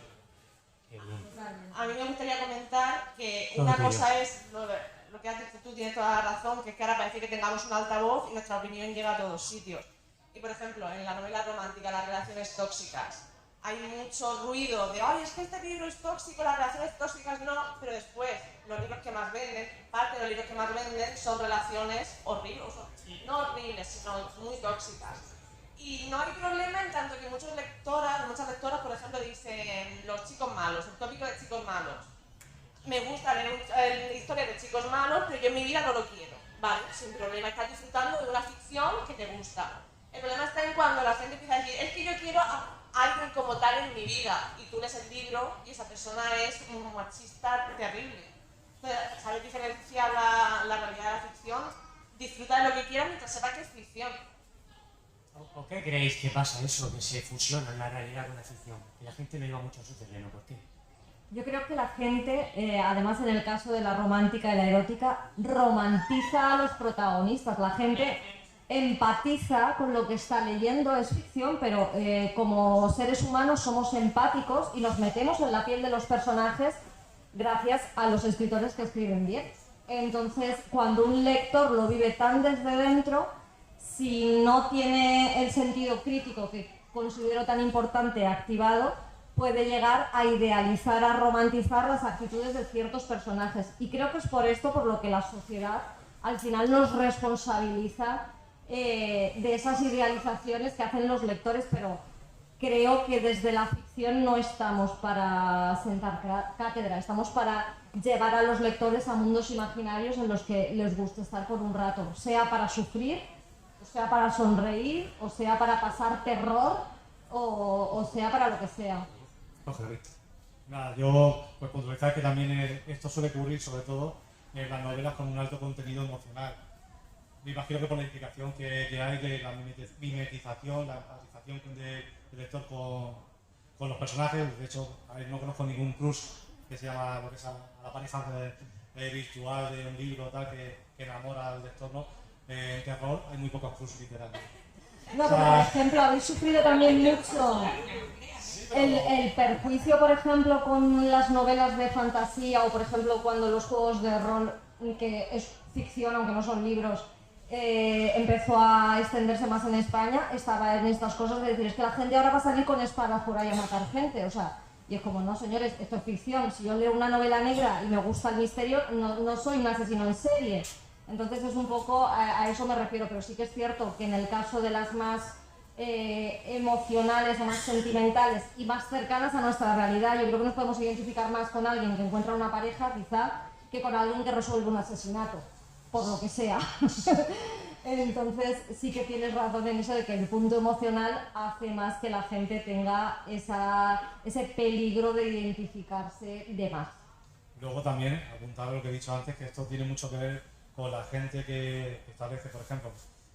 A mí me gustaría comentar que una cosa es lo que has dicho tú, tienes toda la razón, que es que ahora parece que tengamos un altavoz y nuestra opinión llega a todos sitios. Y por ejemplo, en la novela romántica, las relaciones tóxicas, hay mucho ruido de, ay, es que este libro es tóxico, las relaciones tóxicas no, pero después los libros que más venden, parte de los libros que más venden son relaciones horribles, no horribles, sino muy tóxicas. Y no hay problema en tanto que muchas lectoras, por ejemplo, dicen los chicos malos, el tópico de chicos malos. Me gusta leer historias de chicos malos, pero yo en mi vida no lo quiero. Vale, sin problema, estás disfrutando de una ficción que te gusta. El problema está en cuando la gente empieza a decir, es que yo quiero a alguien como tal en mi vida, y tú lees el libro y esa persona es un machista terrible. Entonces, ¿sabes diferenciar la realidad de la ficción? Disfruta de lo que quieras mientras sepas que es ficción. ¿Por qué creéis que pasa eso, que se fusiona la realidad con la ficción? Que la gente no iba mucho a su terreno, ¿por qué? Yo creo que la gente, además en el caso de la romántica y la erótica, romantiza a los protagonistas. La gente empatiza con lo que está leyendo, es ficción, pero como seres humanos somos empáticos y nos metemos en la piel de los personajes gracias a los escritores que escriben bien. Entonces, cuando un lector lo vive tan desde dentro, si no tiene el sentido crítico que considero tan importante activado, puede llegar a idealizar, a romantizar las actitudes de ciertos personajes. Y creo que es por esto por lo que la sociedad al final nos responsabiliza de esas idealizaciones que hacen los lectores, pero creo que desde la ficción no estamos para sentar cátedra, estamos para llevar a los lectores a mundos imaginarios en los que les guste estar por un rato, sea para sufrir, o sea para sonreír, o sea para pasar terror, o sea para lo que sea. Nada, yo pues puntualizar que también esto suele ocurrir sobre todo en las novelas con un alto contenido emocional. Me imagino que por la implicación que hay de la mimetización, la empatización del lector con los personajes. De hecho, a ver, no conozco ningún crush que se llama lo que es a la pareja virtual de un libro tal que enamora al lector, ¿no? En terror hay muy pocos crush literarios. No, pero por ejemplo, habéis sufrido también mucho el perjuicio, por ejemplo, con las novelas de fantasía o, por ejemplo, cuando los juegos de rol, que es ficción, aunque no son libros, empezó a extenderse más en España, estaba en estas cosas de decir, es que la gente ahora va a salir con espadas por ahí a matar gente, o sea, y es como, no señores, esto es ficción, si yo leo una novela negra y me gusta el misterio, no soy un asesino en serie. Entonces es un poco, a eso me refiero, pero sí que es cierto que en el caso de las más emocionales o más sentimentales y más cercanas a nuestra realidad, yo creo que nos podemos identificar más con alguien que encuentra una pareja, quizá, que con alguien que resuelve un asesinato, por lo que sea. Entonces sí que tienes razón en eso de que el punto emocional hace más que la gente tenga ese peligro de identificarse de más. Luego también, apuntado a lo que he dicho antes, que esto tiene mucho que ver con la gente que establece, por ejemplo,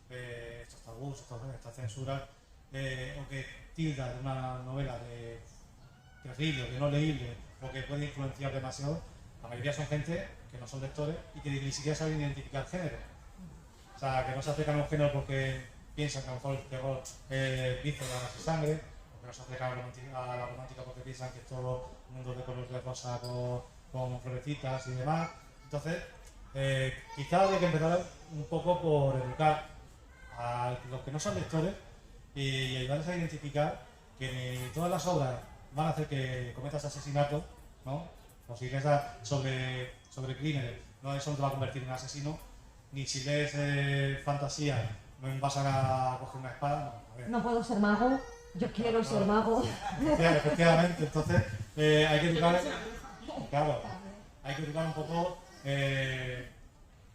estos tabús, estas censuras, o que tilda de una novela de terrible, de no leíble, o que puede influenciar demasiado. La mayoría son gente que no son lectores y que ni siquiera saben identificar género. O sea, que no se acercan a un género porque piensan que a lo mejor el terror dice ganas de sangre, o que no se acercan a la romántica porque piensan que es todo un mundo de color de rosa con florecitas y demás. Entonces, quizás habría que empezar un poco por educar a los que no son lectores y ayudarles a identificar que ni todas las obras van a hacer que cometas asesinatos, ¿no? O si lees sobre crímenes, no eso no te va a convertir en un asesino, ni si lees fantasía, no vas a coger una espada. No, a ver. No puedo ser mago, yo quiero ser mago. Efectivamente, entonces hay que educar, claro, hay que educar un poco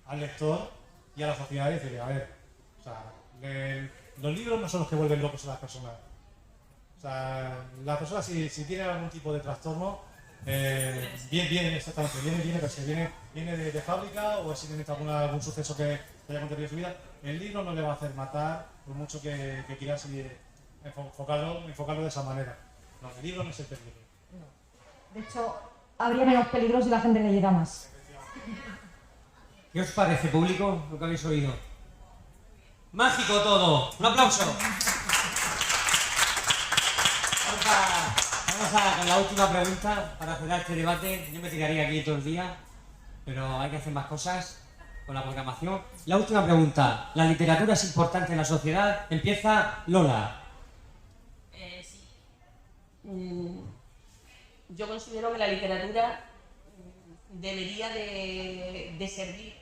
al lector y a la sociedad y decirle, a ver, o sea, los libros no son los que vuelven locos a las personas. O sea, las personas si tienen algún tipo de trastorno, viene exactamente, viene de fábrica o si tiene algún suceso que haya acontecido en su vida, el libro no le va a hacer matar por mucho que quieras enfocarlo de esa manera. No, el libro no es el peligro. De hecho, habría menos peligro si la gente leyera más. ¿Qué os parece, público, lo que habéis oído? ¡Mágico todo! ¡Un aplauso! Vamos con la última pregunta para cerrar este debate. Yo me tiraría aquí todo el día, pero hay que hacer más cosas con la programación. La última pregunta. ¿La literatura es importante en la sociedad? Empieza Lola. Sí. Yo considero que la literatura debería de servir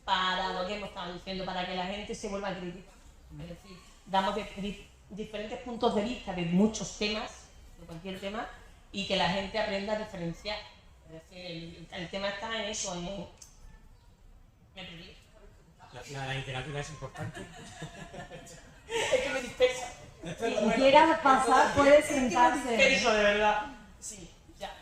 para lo que hemos estado diciendo, para que la gente se vuelva crítica. Es decir, damos diferentes puntos de vista de muchos temas, de cualquier tema, y que la gente aprenda a diferenciar. Es decir, el tema está en eso, me perdí. La literatura es importante. Es que me dispersa. Si quieras pasar, puedes sentarse. Eso de verdad. Sí, ya.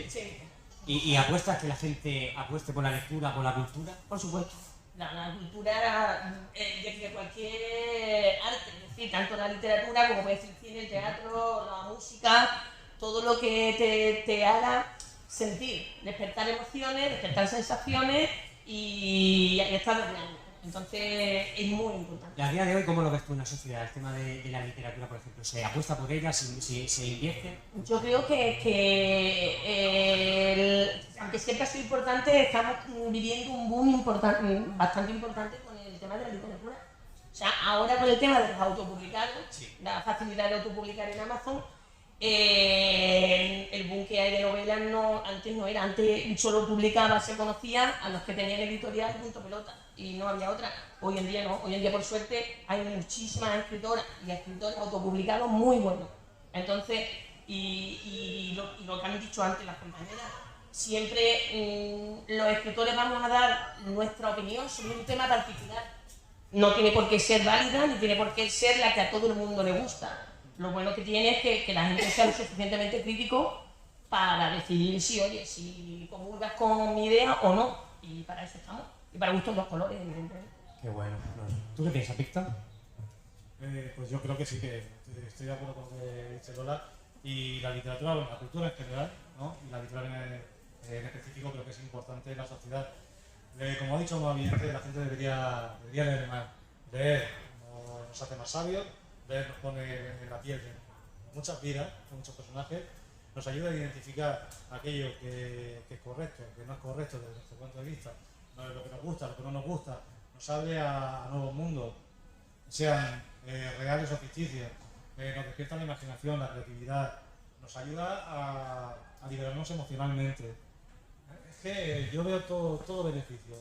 Sí. ¿Y apuestas que la gente apueste por la lectura, por la cultura? Por supuesto. La cultura de cualquier arte, es decir, tanto la literatura como puede ser el cine, el teatro, la música, todo lo que te haga sentir, despertar emociones, despertar sensaciones y estar real. Entonces es muy importante. ¿Y a día de hoy cómo lo ves tú en la sociedad? El tema de la literatura, por ejemplo, ¿se apuesta por ella? ¿Se invierte? Yo creo que aunque siempre ha sido importante, estamos viviendo un boom bastante importante con el tema de la literatura. O sea, ahora con el tema de los autopublicados, Sí. la facilidad de autopublicar en Amazon, el boom que hay de novelas antes no era. Antes solo publicaba, se conocía a los que tenían editorial, punto pelota, y no había otra. Hoy en día no. Hoy en día, por suerte, hay muchísimas escritoras y escritores autopublicados muy buenos. Entonces, y lo que han dicho antes las compañeras, siempre los escritores vamos a dar nuestra opinión sobre un tema particular. No tiene por qué ser válida, ni tiene por qué ser la que a todo el mundo le gusta. Lo bueno que tiene es que la gente sea lo suficientemente crítico para decidir si comulgas con mi idea o no. Y para eso estamos. Y para gustos los colores, evidentemente. Qué bueno. ¿Tú qué piensas, Víctor? Pues yo creo que sí, que estoy de acuerdo con lo que dice Lola. Y la literatura, bueno, la cultura en general, ¿no? Y la literatura en específico creo que es importante en la sociedad. Como ha dicho más bien, la gente debería leer más. Leer nos hace más sabios, leer nos pone en la piel de muchas vidas, de muchos personajes, nos ayuda a identificar aquello que es correcto, que no es correcto desde nuestro punto de vista, lo que nos gusta, lo que no nos gusta, nos abre a nuevos mundos, sean reales o ficticios, nos despierta la imaginación, la creatividad, nos ayuda a liberarnos emocionalmente. Es que yo veo todo beneficio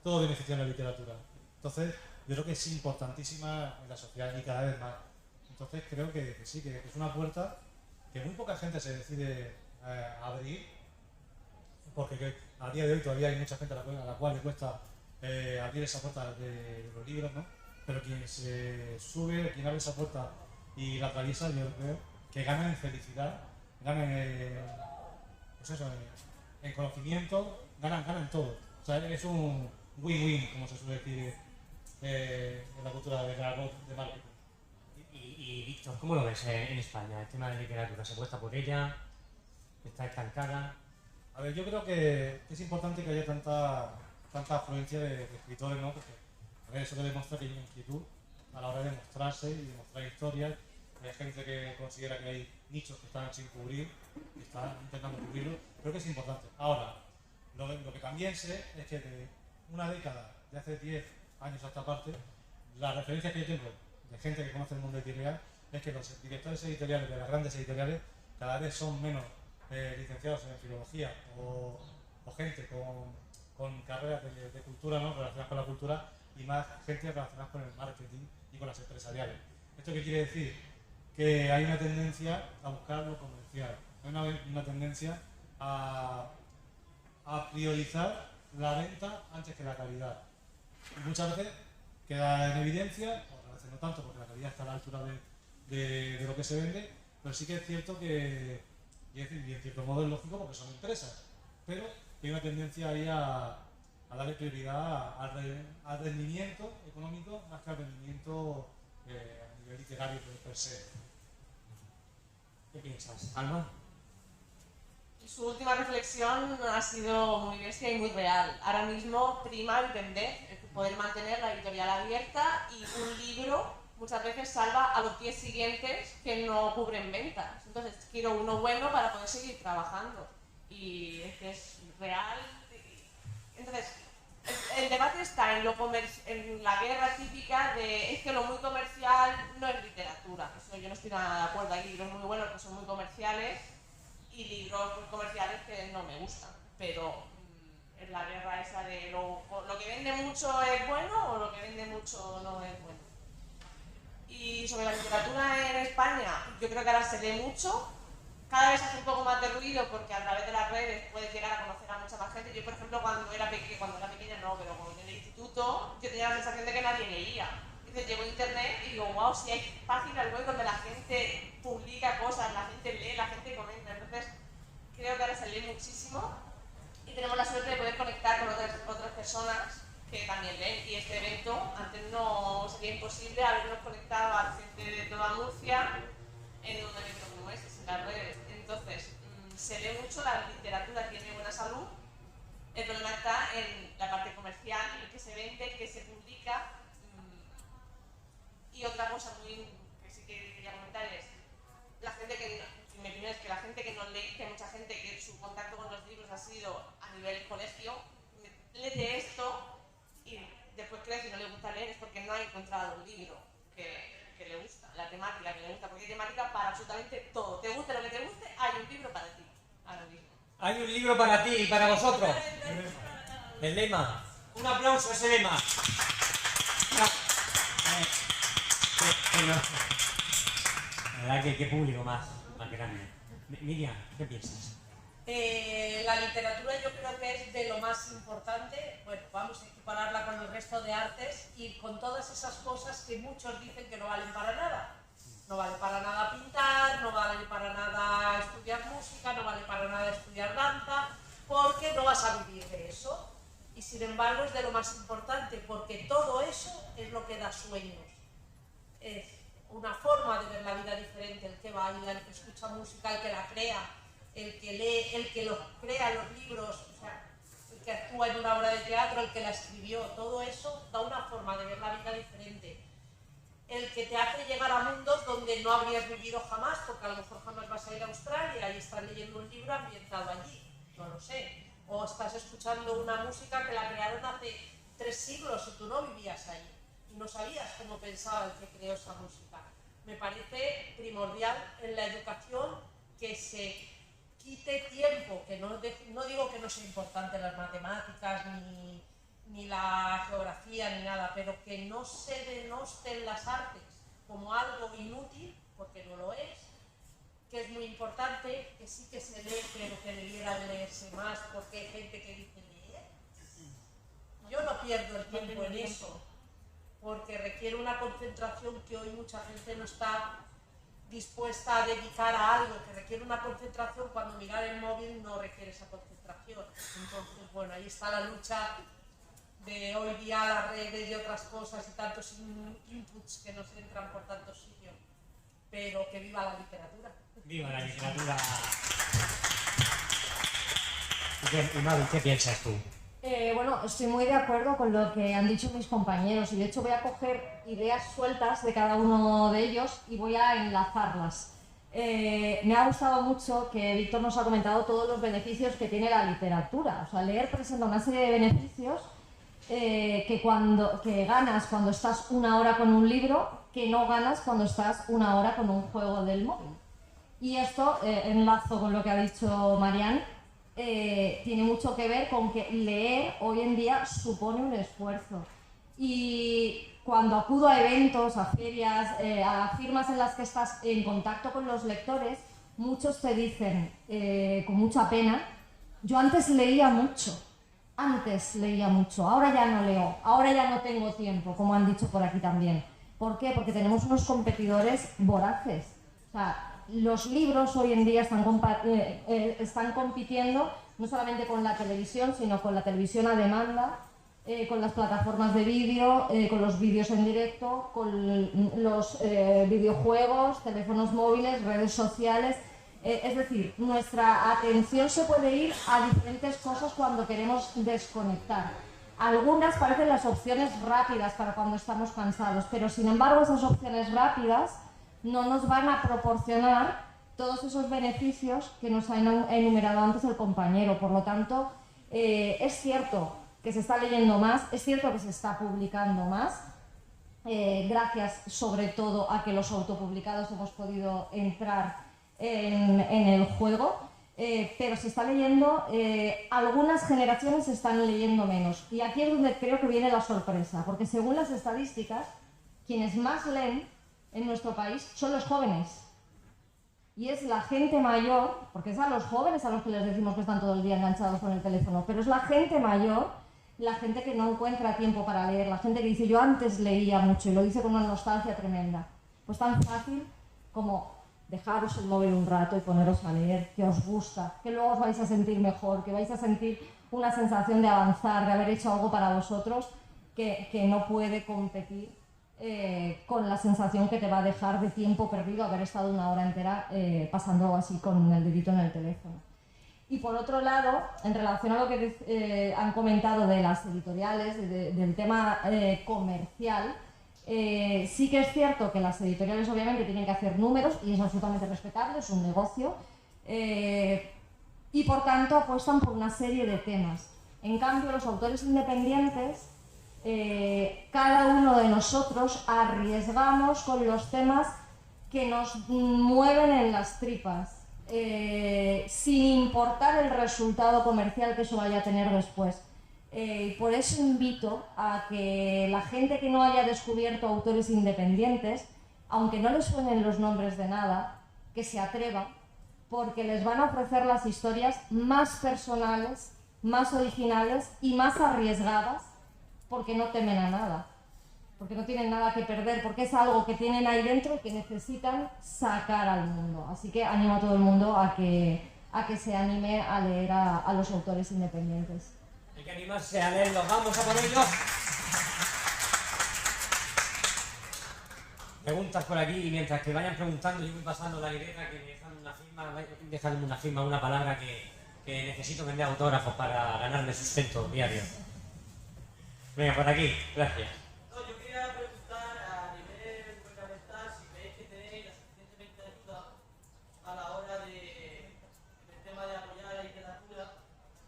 en la literatura. Entonces, yo creo que es importantísima en la sociedad y cada vez más. Entonces, creo que sí, que es una puerta que muy poca gente se decide abrir, porque a día de hoy todavía hay mucha gente a la cual le cuesta abrir esa puerta de los libros, ¿no? Pero quien se sube, quien abre esa puerta y la atraviesa, yo creo que gana en felicidad, gana pues eso, en conocimiento, gana en todo. O sea, es un win-win, como se suele decir en la cultura de marketing. Y Víctor, ¿cómo lo ves en España? El tema de literatura, ¿se apuesta por ella? ¿Está estancada? A ver, yo creo que es importante que haya tanta afluencia de escritores, ¿no? Porque a ver, eso te demuestra que hay una inquietud a la hora de mostrarse y de mostrar historias. Hay gente que considera que hay nichos que están sin cubrir y están intentando cubrirlo. Creo que es importante. Ahora, lo que también sé es que de una década, de hace 10 años a esta parte, las referencias que yo tengo de gente que conoce el mundo editorial es que los directores editoriales de las grandes editoriales cada vez son menos licenciados en filología o gente con carreras de cultura, ¿no? Relacionadas con la cultura, y más gente relacionada con el marketing y con las empresariales. ¿Esto qué quiere decir? Que hay una tendencia a buscar lo comercial, hay una tendencia a priorizar la venta antes que la calidad. Y muchas veces queda en evidencia, otras veces no tanto porque la calidad está a la altura de lo que se vende, pero sí que es cierto que, y en cierto modo es lógico porque son empresas, pero hay una tendencia ahí a darle prioridad al rendimiento económico más que al rendimiento a nivel literario per se. ¿Qué piensas, Alma? Su última reflexión ha sido muy bestia y muy real. Ahora mismo prima el vender, el poder mantener la editorial abierta, y un libro muchas veces salva a los 10 siguientes que no cubren ventas. Entonces quiero uno bueno para poder seguir trabajando. Y es que es real. Entonces, el debate está en la guerra típica de es que lo muy comercial no es literatura. Eso yo no estoy nada de acuerdo. Hay libros muy buenos que son muy comerciales y libros muy comerciales que no me gustan. Pero es la guerra esa de lo que vende mucho es bueno o lo que vende mucho no es bueno. Y sobre la literatura en España, yo creo que ahora se lee mucho. Cada vez hace un poco más de ruido porque a través de las redes puedes llegar a conocer a mucha más gente. Yo, por ejemplo, cuando era pequeña no, pero cuando en el instituto, yo tenía la sensación de que nadie leía. Entonces llego a internet y digo, wow, si hay páginas web donde la gente publica cosas, la gente lee, la gente comenta. Entonces, creo que ahora se lee muchísimo y tenemos la suerte de poder conectar con otras personas que también leen. Y este evento, antes no sería imposible habernos conectado a gente de toda Murcia en un evento como este, en las redes. Entonces, se lee mucho, la literatura tiene buena salud. El problema está en la parte comercial, en que se vende, que se publica. Y otra cosa que sí que quería comentar es la gente mi opinión es que la gente que no lee, que hay mucha gente que su contacto con los libros ha sido a nivel colegio, lee esto y después crece y no le gusta leer, es porque no ha encontrado un libro que le gusta, la temática que le gusta, porque hay temática para absolutamente todo. Te guste lo que te guste, hay un libro para ti. Ahora mismo. Hay un libro para ti y para vosotros. El lema. Un aplauso a ese lema. La verdad que qué público más grande. Miriam, ¿qué piensas? La literatura yo creo que es de lo más importante. Bueno, vamos a equipararla con el resto de artes y con todas esas cosas que muchos dicen que no valen para nada. No vale para nada pintar, no vale para nada estudiar música, no vale para nada estudiar danza, porque no vas a vivir de eso. Y sin embargo es de lo más importante, porque todo eso es lo que da sueños. una forma de ver la vida diferente, el que baila, el que escucha música, el que la crea, el que lee, el que crea los libros, o sea, el que actúa en una obra de teatro, el que la escribió, todo eso da una forma de ver la vida diferente. El que te hace llegar a mundos donde no habrías vivido jamás, porque a lo mejor jamás vas a ir a Australia y estás leyendo un libro ambientado allí, no lo sé. O estás escuchando una música que la crearon hace 3 siglos y tú no vivías ahí y no sabías cómo pensaba el que creó esa música. Me parece primordial en la educación que se quite tiempo, que no digo que no sea importante las matemáticas ni la geografía ni nada, pero que no se denosten las artes como algo inútil, porque no lo es, que es muy importante, que sí que se lee, pero que debieran leerse más, porque hay gente que dice leer. Yo no pierdo el tiempo en eso, porque requiere una concentración que hoy mucha gente no está dispuesta a dedicar a algo, que requiere una concentración cuando mirar el móvil no requiere esa concentración. Entonces, bueno, ahí está la lucha de hoy día, las redes y otras cosas y tantos inputs que nos entran por tantos sitios. Pero que viva la literatura. ¡Viva la literatura! ¿Y Mavi, qué piensas tú? Bueno, estoy muy de acuerdo con lo que han dicho mis compañeros y de hecho voy a coger ideas sueltas de cada uno de ellos y voy a enlazarlas. Me ha gustado mucho que Víctor nos ha comentado todos los beneficios que tiene la literatura. O sea, leer presenta una serie de beneficios que ganas cuando estás una hora con un libro, que no ganas cuando estás una hora con un juego del móvil. Y esto, enlazo con lo que ha dicho Marian, tiene mucho que ver con que leer hoy en día supone un esfuerzo. Y cuando acudo a eventos, a ferias, a firmas en las que estás en contacto con los lectores, muchos te dicen, con mucha pena, yo antes leía mucho, ahora ya no leo, ahora ya no tengo tiempo, como han dicho por aquí también. ¿Por qué? Porque tenemos unos competidores voraces. O sea, los libros hoy en día están compitiendo no solamente con la televisión, sino con la televisión a demanda, con las plataformas de vídeo, con los vídeos en directo, con los videojuegos, teléfonos móviles, redes sociales. Es decir, nuestra atención se puede ir a diferentes cosas cuando queremos desconectar. Algunas parecen las opciones rápidas para cuando estamos cansados, pero sin embargo esas opciones rápidas no nos van a proporcionar todos esos beneficios que nos ha enumerado antes el compañero. Por lo tanto, es cierto que se está leyendo más, es cierto que se está publicando más, gracias sobre todo a que los autopublicados hemos podido entrar en el juego, pero se está leyendo, algunas generaciones están leyendo menos. Y aquí es donde creo que viene la sorpresa, porque según las estadísticas, quienes más leen en nuestro país son los jóvenes. Y es la gente mayor, porque es a los jóvenes a los que les decimos que están todo el día enganchados con el teléfono, pero es la gente mayor, la gente que no encuentra tiempo para leer, la gente que dice yo antes leía mucho y lo dice con una nostalgia tremenda. Pues tan fácil como dejaros el móvil un rato y poneros a leer, que os gusta, que luego os vais a sentir mejor, que vais a sentir una sensación de avanzar, de haber hecho algo para vosotros que no puede competir con la sensación que te va a dejar de tiempo perdido haber estado una hora entera pasando así con el dedito en el teléfono. Y por otro lado, en relación a lo que han comentado de las editoriales, del tema comercial, sí que es cierto que las editoriales obviamente tienen que hacer números y es absolutamente respetable, es un negocio, y por tanto apuestan por una serie de temas. En cambio, los autores independientes, cada uno de nosotros arriesgamos con los temas que nos mueven en las tripas, sin importar el resultado comercial que eso vaya a tener después. Por eso invito a que la gente que no haya descubierto autores independientes, aunque no les suenen los nombres de nada, que se atreva, porque les van a ofrecer las historias más personales, más originales y más arriesgadas, porque no temen a nada, porque no tienen nada que perder, porque es algo que tienen ahí dentro y que necesitan sacar al mundo. Así que animo a todo el mundo a que se anime a leer a los autores independientes. Hay que animarse a leerlos, vamos a por ellos. preguntas por aquí y mientras que vayan preguntando yo voy pasando la libreta que me dejan una firma, dejan una firma, una palabra que necesito vender autógrafos para ganarme sustento diario. Venga, por aquí, gracias. No, yo quería preguntar a nivel gubernamental si veis que tenéis la suficientemente ayuda a la hora del tema de apoyar la literatura,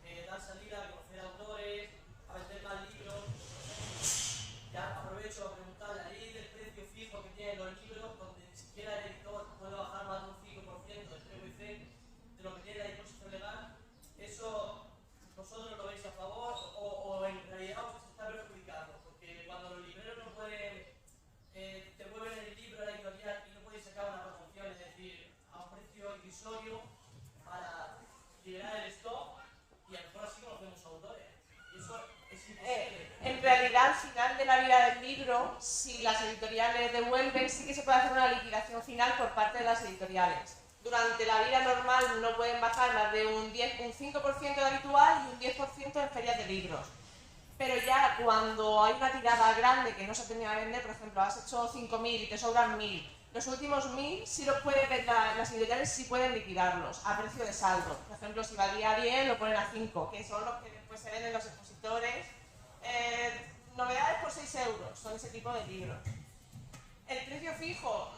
dar salida, a conocer autores, a vender más libros. Ya aprovecho a preguntarle ahí del precio fijo que tienen los libros, donde ni siquiera el editor puede bajar más de un 5% del PVC de lo que tiene la disposición legal. ¿Eso vosotros lo veis a favor o en realidad os está perjudicando? Porque cuando los libreros no pueden, te mueven el libro a la editorial y no puedes sacar una promoción, es decir, a un precio irrisorio para liberar el stock y a lo mejor así conocemos autores. Y eso es imposible. En realidad, al final de la vida del libro, si las editoriales devuelven, sí que se puede hacer una liquidación final por parte de las editoriales. Durante la vida normal no pueden bajar más de un 5% de habitual y un 10% en ferias de libros. Pero ya cuando hay una tirada grande que no se termina de vender, por ejemplo, has hecho 5.000 y te sobran 1.000, los últimos 1.000 sí los pueden vender, las editoriales sí pueden liquidarlos a precio de saldo. Por ejemplo, si valía 10, lo ponen a 5, que son los que después se venden los expositores. Novedades por 6 euros, son ese tipo de libros. El precio fijo,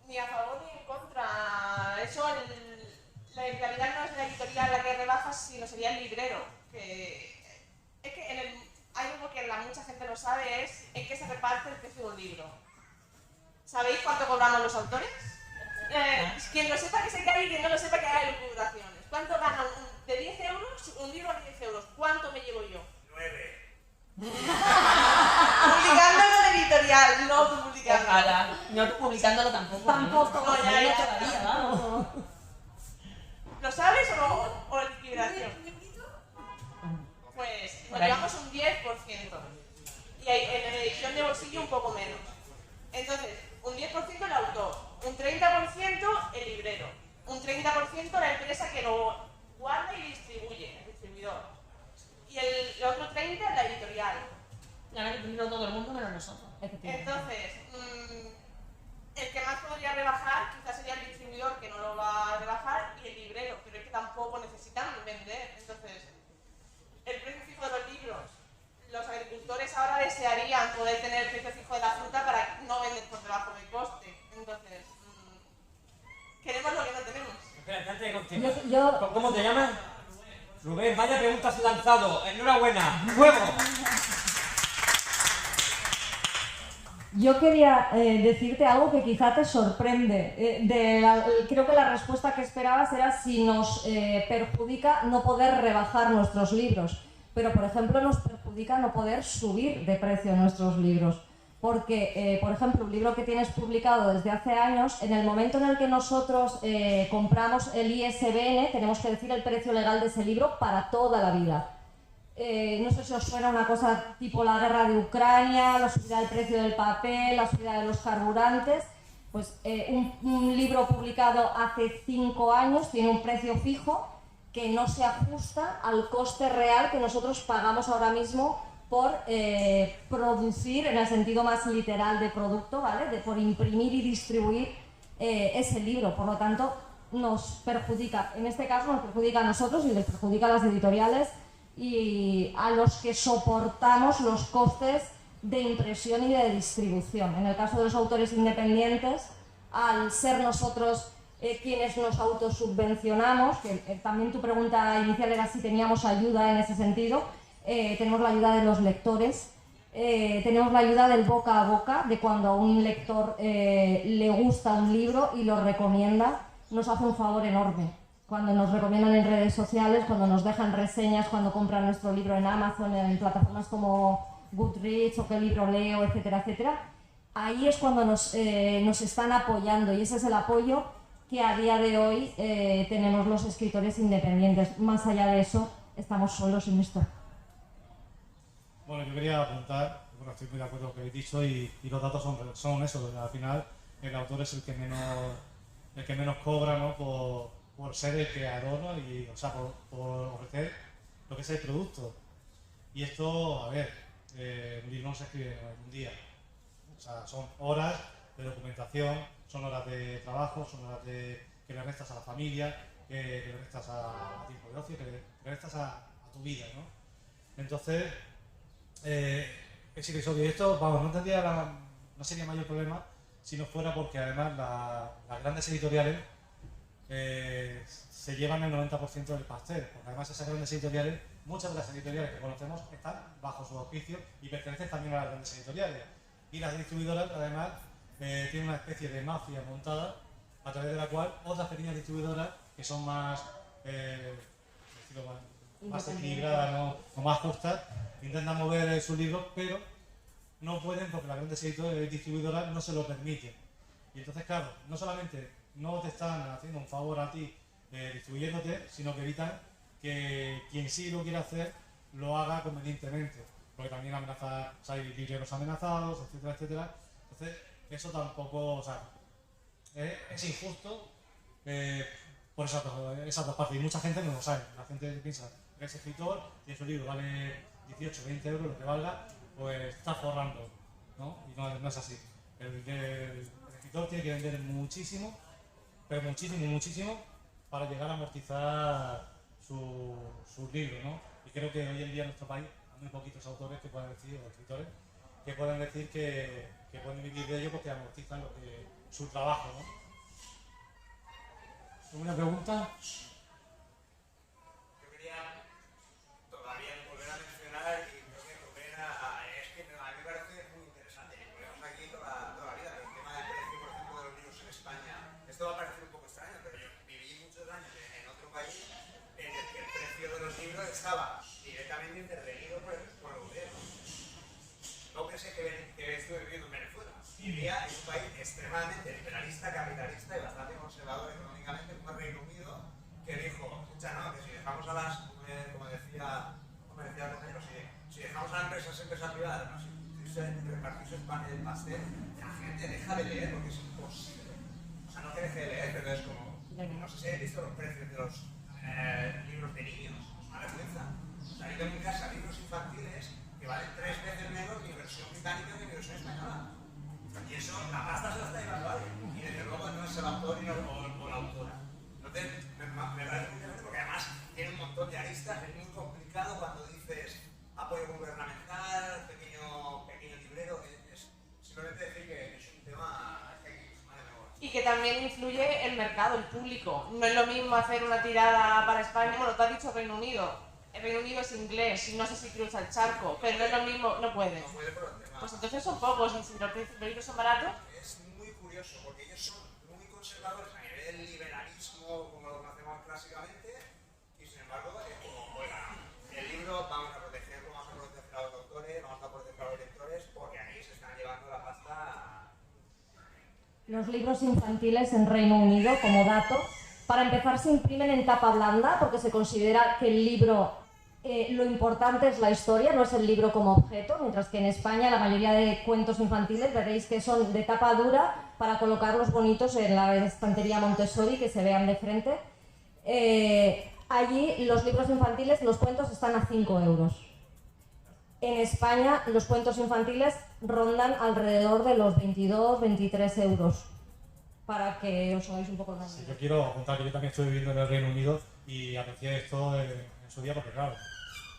ni a favor ni en contra. Eso, en realidad no es la editorial la que rebaja, sino sería el librero. Es que hay algo que mucha gente no sabe, es en qué se reparte el precio de un libro. ¿Sabéis cuánto cobramos los autores? Quien lo sepa que se cae y quien no lo sepa que haga elucubraciones. ¿Cuánto gana de 10 euros? Un libro de 10 euros. ¿Cuánto me llevo yo? 9. Publicándolo en editorial, no publicándolo. Ojalá. No publicándolo tampoco. No, ya. Todavía, vamos. ¿Lo sabes o liquidación? Pues nos llevamos un 10%. Y en edición de bolsillo un poco menos. Entonces, un 10% el autor, un 30% el librero, un 30% la empresa que lo guarda y distribuye, el distribuidor. Y el otro 30% la editorial. Ya no todo el mundo menos nosotros. Entonces, el que más podría rebajar quizás sería el distribuidor, que no lo va a rebajar, y el librero, pero es que tampoco necesitan vender. Entonces, el precio fijo de los libros, los agricultores ahora desearían poder tener el precio fijo de la fruta para no vender por debajo del coste. Entonces, queremos lo que no tenemos. Espera, antes de continuar. ¿Cómo te llamas? Rubén, vaya preguntas lanzado. Enhorabuena. ¡Nuevo! Yo quería decirte algo que quizá te sorprende. Creo que la respuesta que esperabas era si nos perjudica no poder rebajar nuestros libros. Pero, por ejemplo, nos perjudica no poder subir de precio nuestros libros. Porque, por ejemplo, un libro que tienes publicado desde hace años, en el momento en el que nosotros compramos el ISBN, tenemos que decir el precio legal de ese libro para toda la vida. No sé si os suena una cosa tipo la guerra de Ucrania, la subida del precio del papel, la subida de los carburantes. Pues un libro publicado hace 5 años tiene un precio fijo que no se ajusta al coste real que nosotros pagamos ahora mismo por producir, en el sentido más literal de producto, ¿vale? Por imprimir y distribuir ese libro. Por lo tanto, nos perjudica, en este caso nos perjudica a nosotros y les perjudica a las editoriales y a los que soportamos los costes de impresión y de distribución. En el caso de los autores independientes, al ser nosotros quienes nos autosubvencionamos, que también tu pregunta inicial era si teníamos ayuda en ese sentido, tenemos la ayuda de los lectores, tenemos la ayuda del boca a boca, de cuando a un lector le gusta un libro y lo recomienda, nos hace un favor enorme. Cuando nos recomiendan en redes sociales, cuando nos dejan reseñas, cuando compran nuestro libro en Amazon, en plataformas como Goodreads o Qué libro leo, etcétera, etcétera, ahí es cuando nos están apoyando y ese es el apoyo que a día de hoy tenemos los escritores independientes. Más allá de eso, estamos solos en esto. Bueno, yo quería apuntar, bueno, estoy muy de acuerdo con lo que habéis dicho y los datos son eso, al final el autor es el que menos cobra, ¿no? por ser el creador, ¿no? Y, o sea, por ofrecer lo que es el producto. Y esto, a ver, un libro no se escribe en un día. O sea, son horas de documentación, son horas de trabajo, son horas que le restas a la familia, que le restas a tiempo de ocio, que le restas a tu vida, ¿no? Entonces, es irrisorio. Y esto, vamos, no sería mayor problema si no fuera porque además las grandes editoriales se llevan el 90% del pastel, porque además esas grandes editoriales, muchas de las editoriales que conocemos están bajo su auspicio y pertenecen también a las grandes editoriales. Y las distribuidoras además tienen una especie de mafia montada a través de la cual otras pequeñas distribuidoras que son más equilibradas, ¿no? O más justas, intentan mover sus libros, pero no pueden porque las grandes editoriales y distribuidoras no se lo permiten. Y entonces, claro, no solamente no te están haciendo un favor a ti distribuyéndote, sino que evitan que quien sí lo quiera hacer lo haga convenientemente, porque también hay libreros amenazados, etcétera, etcétera. Entonces, eso tampoco, o sea, es injusto por esas dos partes. Y mucha gente no lo sabe. La gente piensa que ese escritor tiene su libro, vale 18, 20 euros, lo que valga, pues está forrando, ¿no? Y no es así. El escritor tiene que vender muchísimo, pero muchísimo, muchísimo, para llegar a amortizar sus libros, ¿no? Y creo que hoy en día en nuestro país hay muy poquitos autores que puedan decir, o escritores, que puedan decir que pueden vivir de ello porque amortizan su trabajo, ¿no? ¿Alguna pregunta? Yo quería todavía volver a mencionar y creo que volver es que a mí me parece muy interesante. Vemos aquí toda la vida el tema del precio, por ejemplo, de los libros en España. Esto va a parecer un poco extraño, pero yo viví muchos años en otro país en el que el precio de los libros estaba directamente intervenido por el gobierno. No pensé que estuve viviendo en Venezuela. Vivía en un país extremadamente liberalista, capitalista y bastante conservador económicamente, como el Reino Unido, que dijo, escucha, no, que si dejamos a las, como decía el compañero, si dejamos a las empresas privadas, no, si repartirse el pastel, la gente deja de leer porque es imposible. O sea, no que deje de leer, pero es como, no sé si he visto los precios de los libros de niños, es una vergüenza. O sea, yo tengo en casa libros infantiles que valen 3 veces menos que mi versión británica que mi versión española. Y eso, la pasta se la está llevando alguien. Y desde luego no es el autor o la autora. Entonces, me parece muy interesante porque además tiene un montón de aristas. Es muy complicado cuando dices apoyo gubernamental, pequeño librero. Es simplemente decir que es un tema y que también influye el mercado, el público. No es lo mismo hacer una tirada para España, bueno, te has dicho Reino Unido. El Reino Unido es inglés, no sé si cruza el charco, pero no es lo mismo, no puede. No puede por el tema. Pues entonces son pocos, y si los libros son baratos. Es muy curioso porque ellos son muy conservadores a nivel liberalismo, como lo conocemos clásicamente, y sin embargo, como, oiga, el libro vamos a protegerlo, vamos a proteger a los autores, vamos a proteger a los lectores, porque aquí se están llevando la pasta. Los libros infantiles en Reino Unido, como dato, para empezar se imprimen en tapa blanda porque se considera que el libro, lo importante es la historia, no es el libro como objeto, mientras que en España la mayoría de cuentos infantiles veréis que son de tapa dura para colocarlos bonitos en la estantería Montessori, que se vean de frente. Allí los libros infantiles, los cuentos están a 5 euros. En España los cuentos infantiles rondan alrededor de los 22, 23 euros, para que os hagáis un poco más. Sí, yo quiero contar que yo también estoy viviendo en el Reino Unido y aprecié esto en su día porque, claro,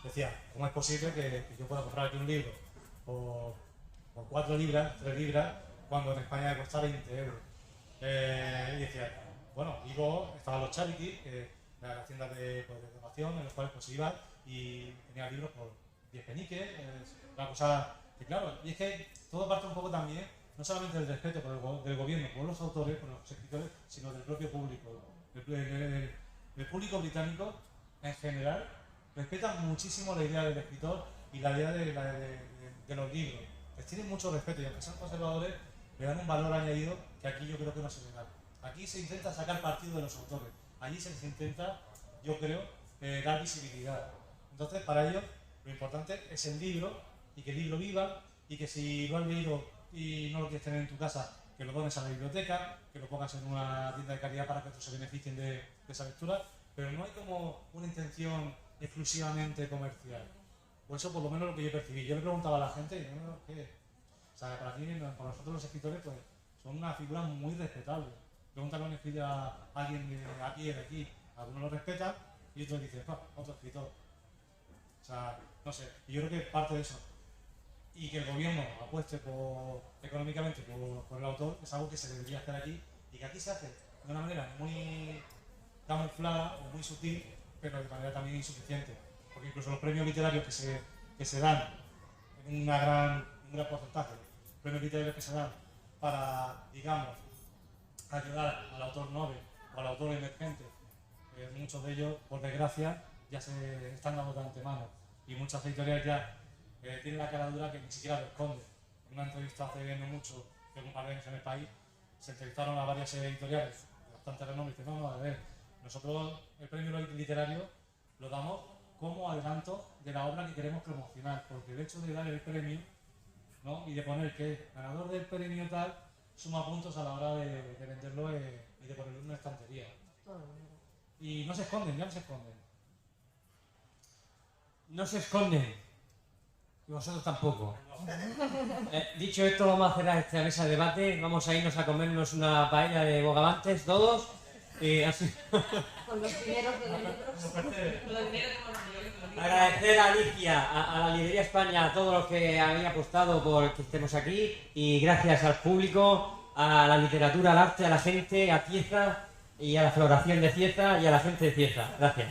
decía, ¿cómo es posible que yo pueda comprar aquí un libro por 4 libras, 3 libras, cuando en España me cuesta 20 euros? Y decía, bueno, estaban los Charity, que eran las tiendas de donación, en los cuales pues iba y tenía libros por 10 peniques, una cosa que, claro, y es que todo parte un poco también, no solamente del respeto del gobierno por los autores, por los escritores, sino del propio público. El público británico, en general, respeta muchísimo la idea del escritor y la idea de los libros. Les tienen mucho respeto y aunque sean conservadores, le dan un valor añadido que aquí yo creo que no se le da. Aquí se intenta sacar partido de los autores. Allí se les intenta, yo creo, dar visibilidad. Entonces, para ellos, lo importante es el libro y que el libro viva y que si lo has leído y no lo quieres tener en tu casa, que lo dones a la biblioteca, que lo pongas en una tienda de calidad para que otros se beneficien de esa lectura, pero no hay como una intención exclusivamente comercial. O eso por lo menos lo que yo percibí. Yo le preguntaba a la gente, O sea, para nosotros los escritores, pues, son una figura muy respetable. Pregúntale a un escritor a alguien de aquí, de aquí, algunos lo respetan y otros dicen, otro escritor. O sea, no sé, y yo creo que parte de eso. Y que el gobierno apueste económicamente por el autor es algo que se debería hacer aquí y que aquí se hace de una manera muy camuflada o muy sutil, pero de manera también insuficiente. Porque incluso los premios literarios que se dan en un gran porcentaje, los premios literarios que se dan para, digamos, ayudar al autor novel o al autor emergente, muchos de ellos, por desgracia, ya se están dando de antemano. Y muchas editoriales ya tienen la cara dura que ni siquiera lo esconden. En una entrevista hace no mucho, que un par de años en el país, se entrevistaron a varias editoriales de bastante renombre y dicen, no, a ver, nosotros el premio literario lo damos como adelanto de la obra que queremos promocionar, porque el hecho de dar el premio, ¿no? Y de poner que el ganador del premio tal suma puntos a la hora de venderlo y de ponerlo en una estantería. Y no se esconden, ya no se esconden. No se esconden. Y vosotros tampoco. Dicho esto, vamos a cerrar esta mesa de debate. Vamos a irnos a comernos una paella de bogavantes, todos. Así. Con los dineros de los libros. Agradecer a Alicia, a la Librería España, a todos los que habéis apostado por que estemos aquí. Y gracias al público, a la literatura, al arte, a la gente, a Cieza y a la floración de Cieza y a la gente de Cieza. Gracias.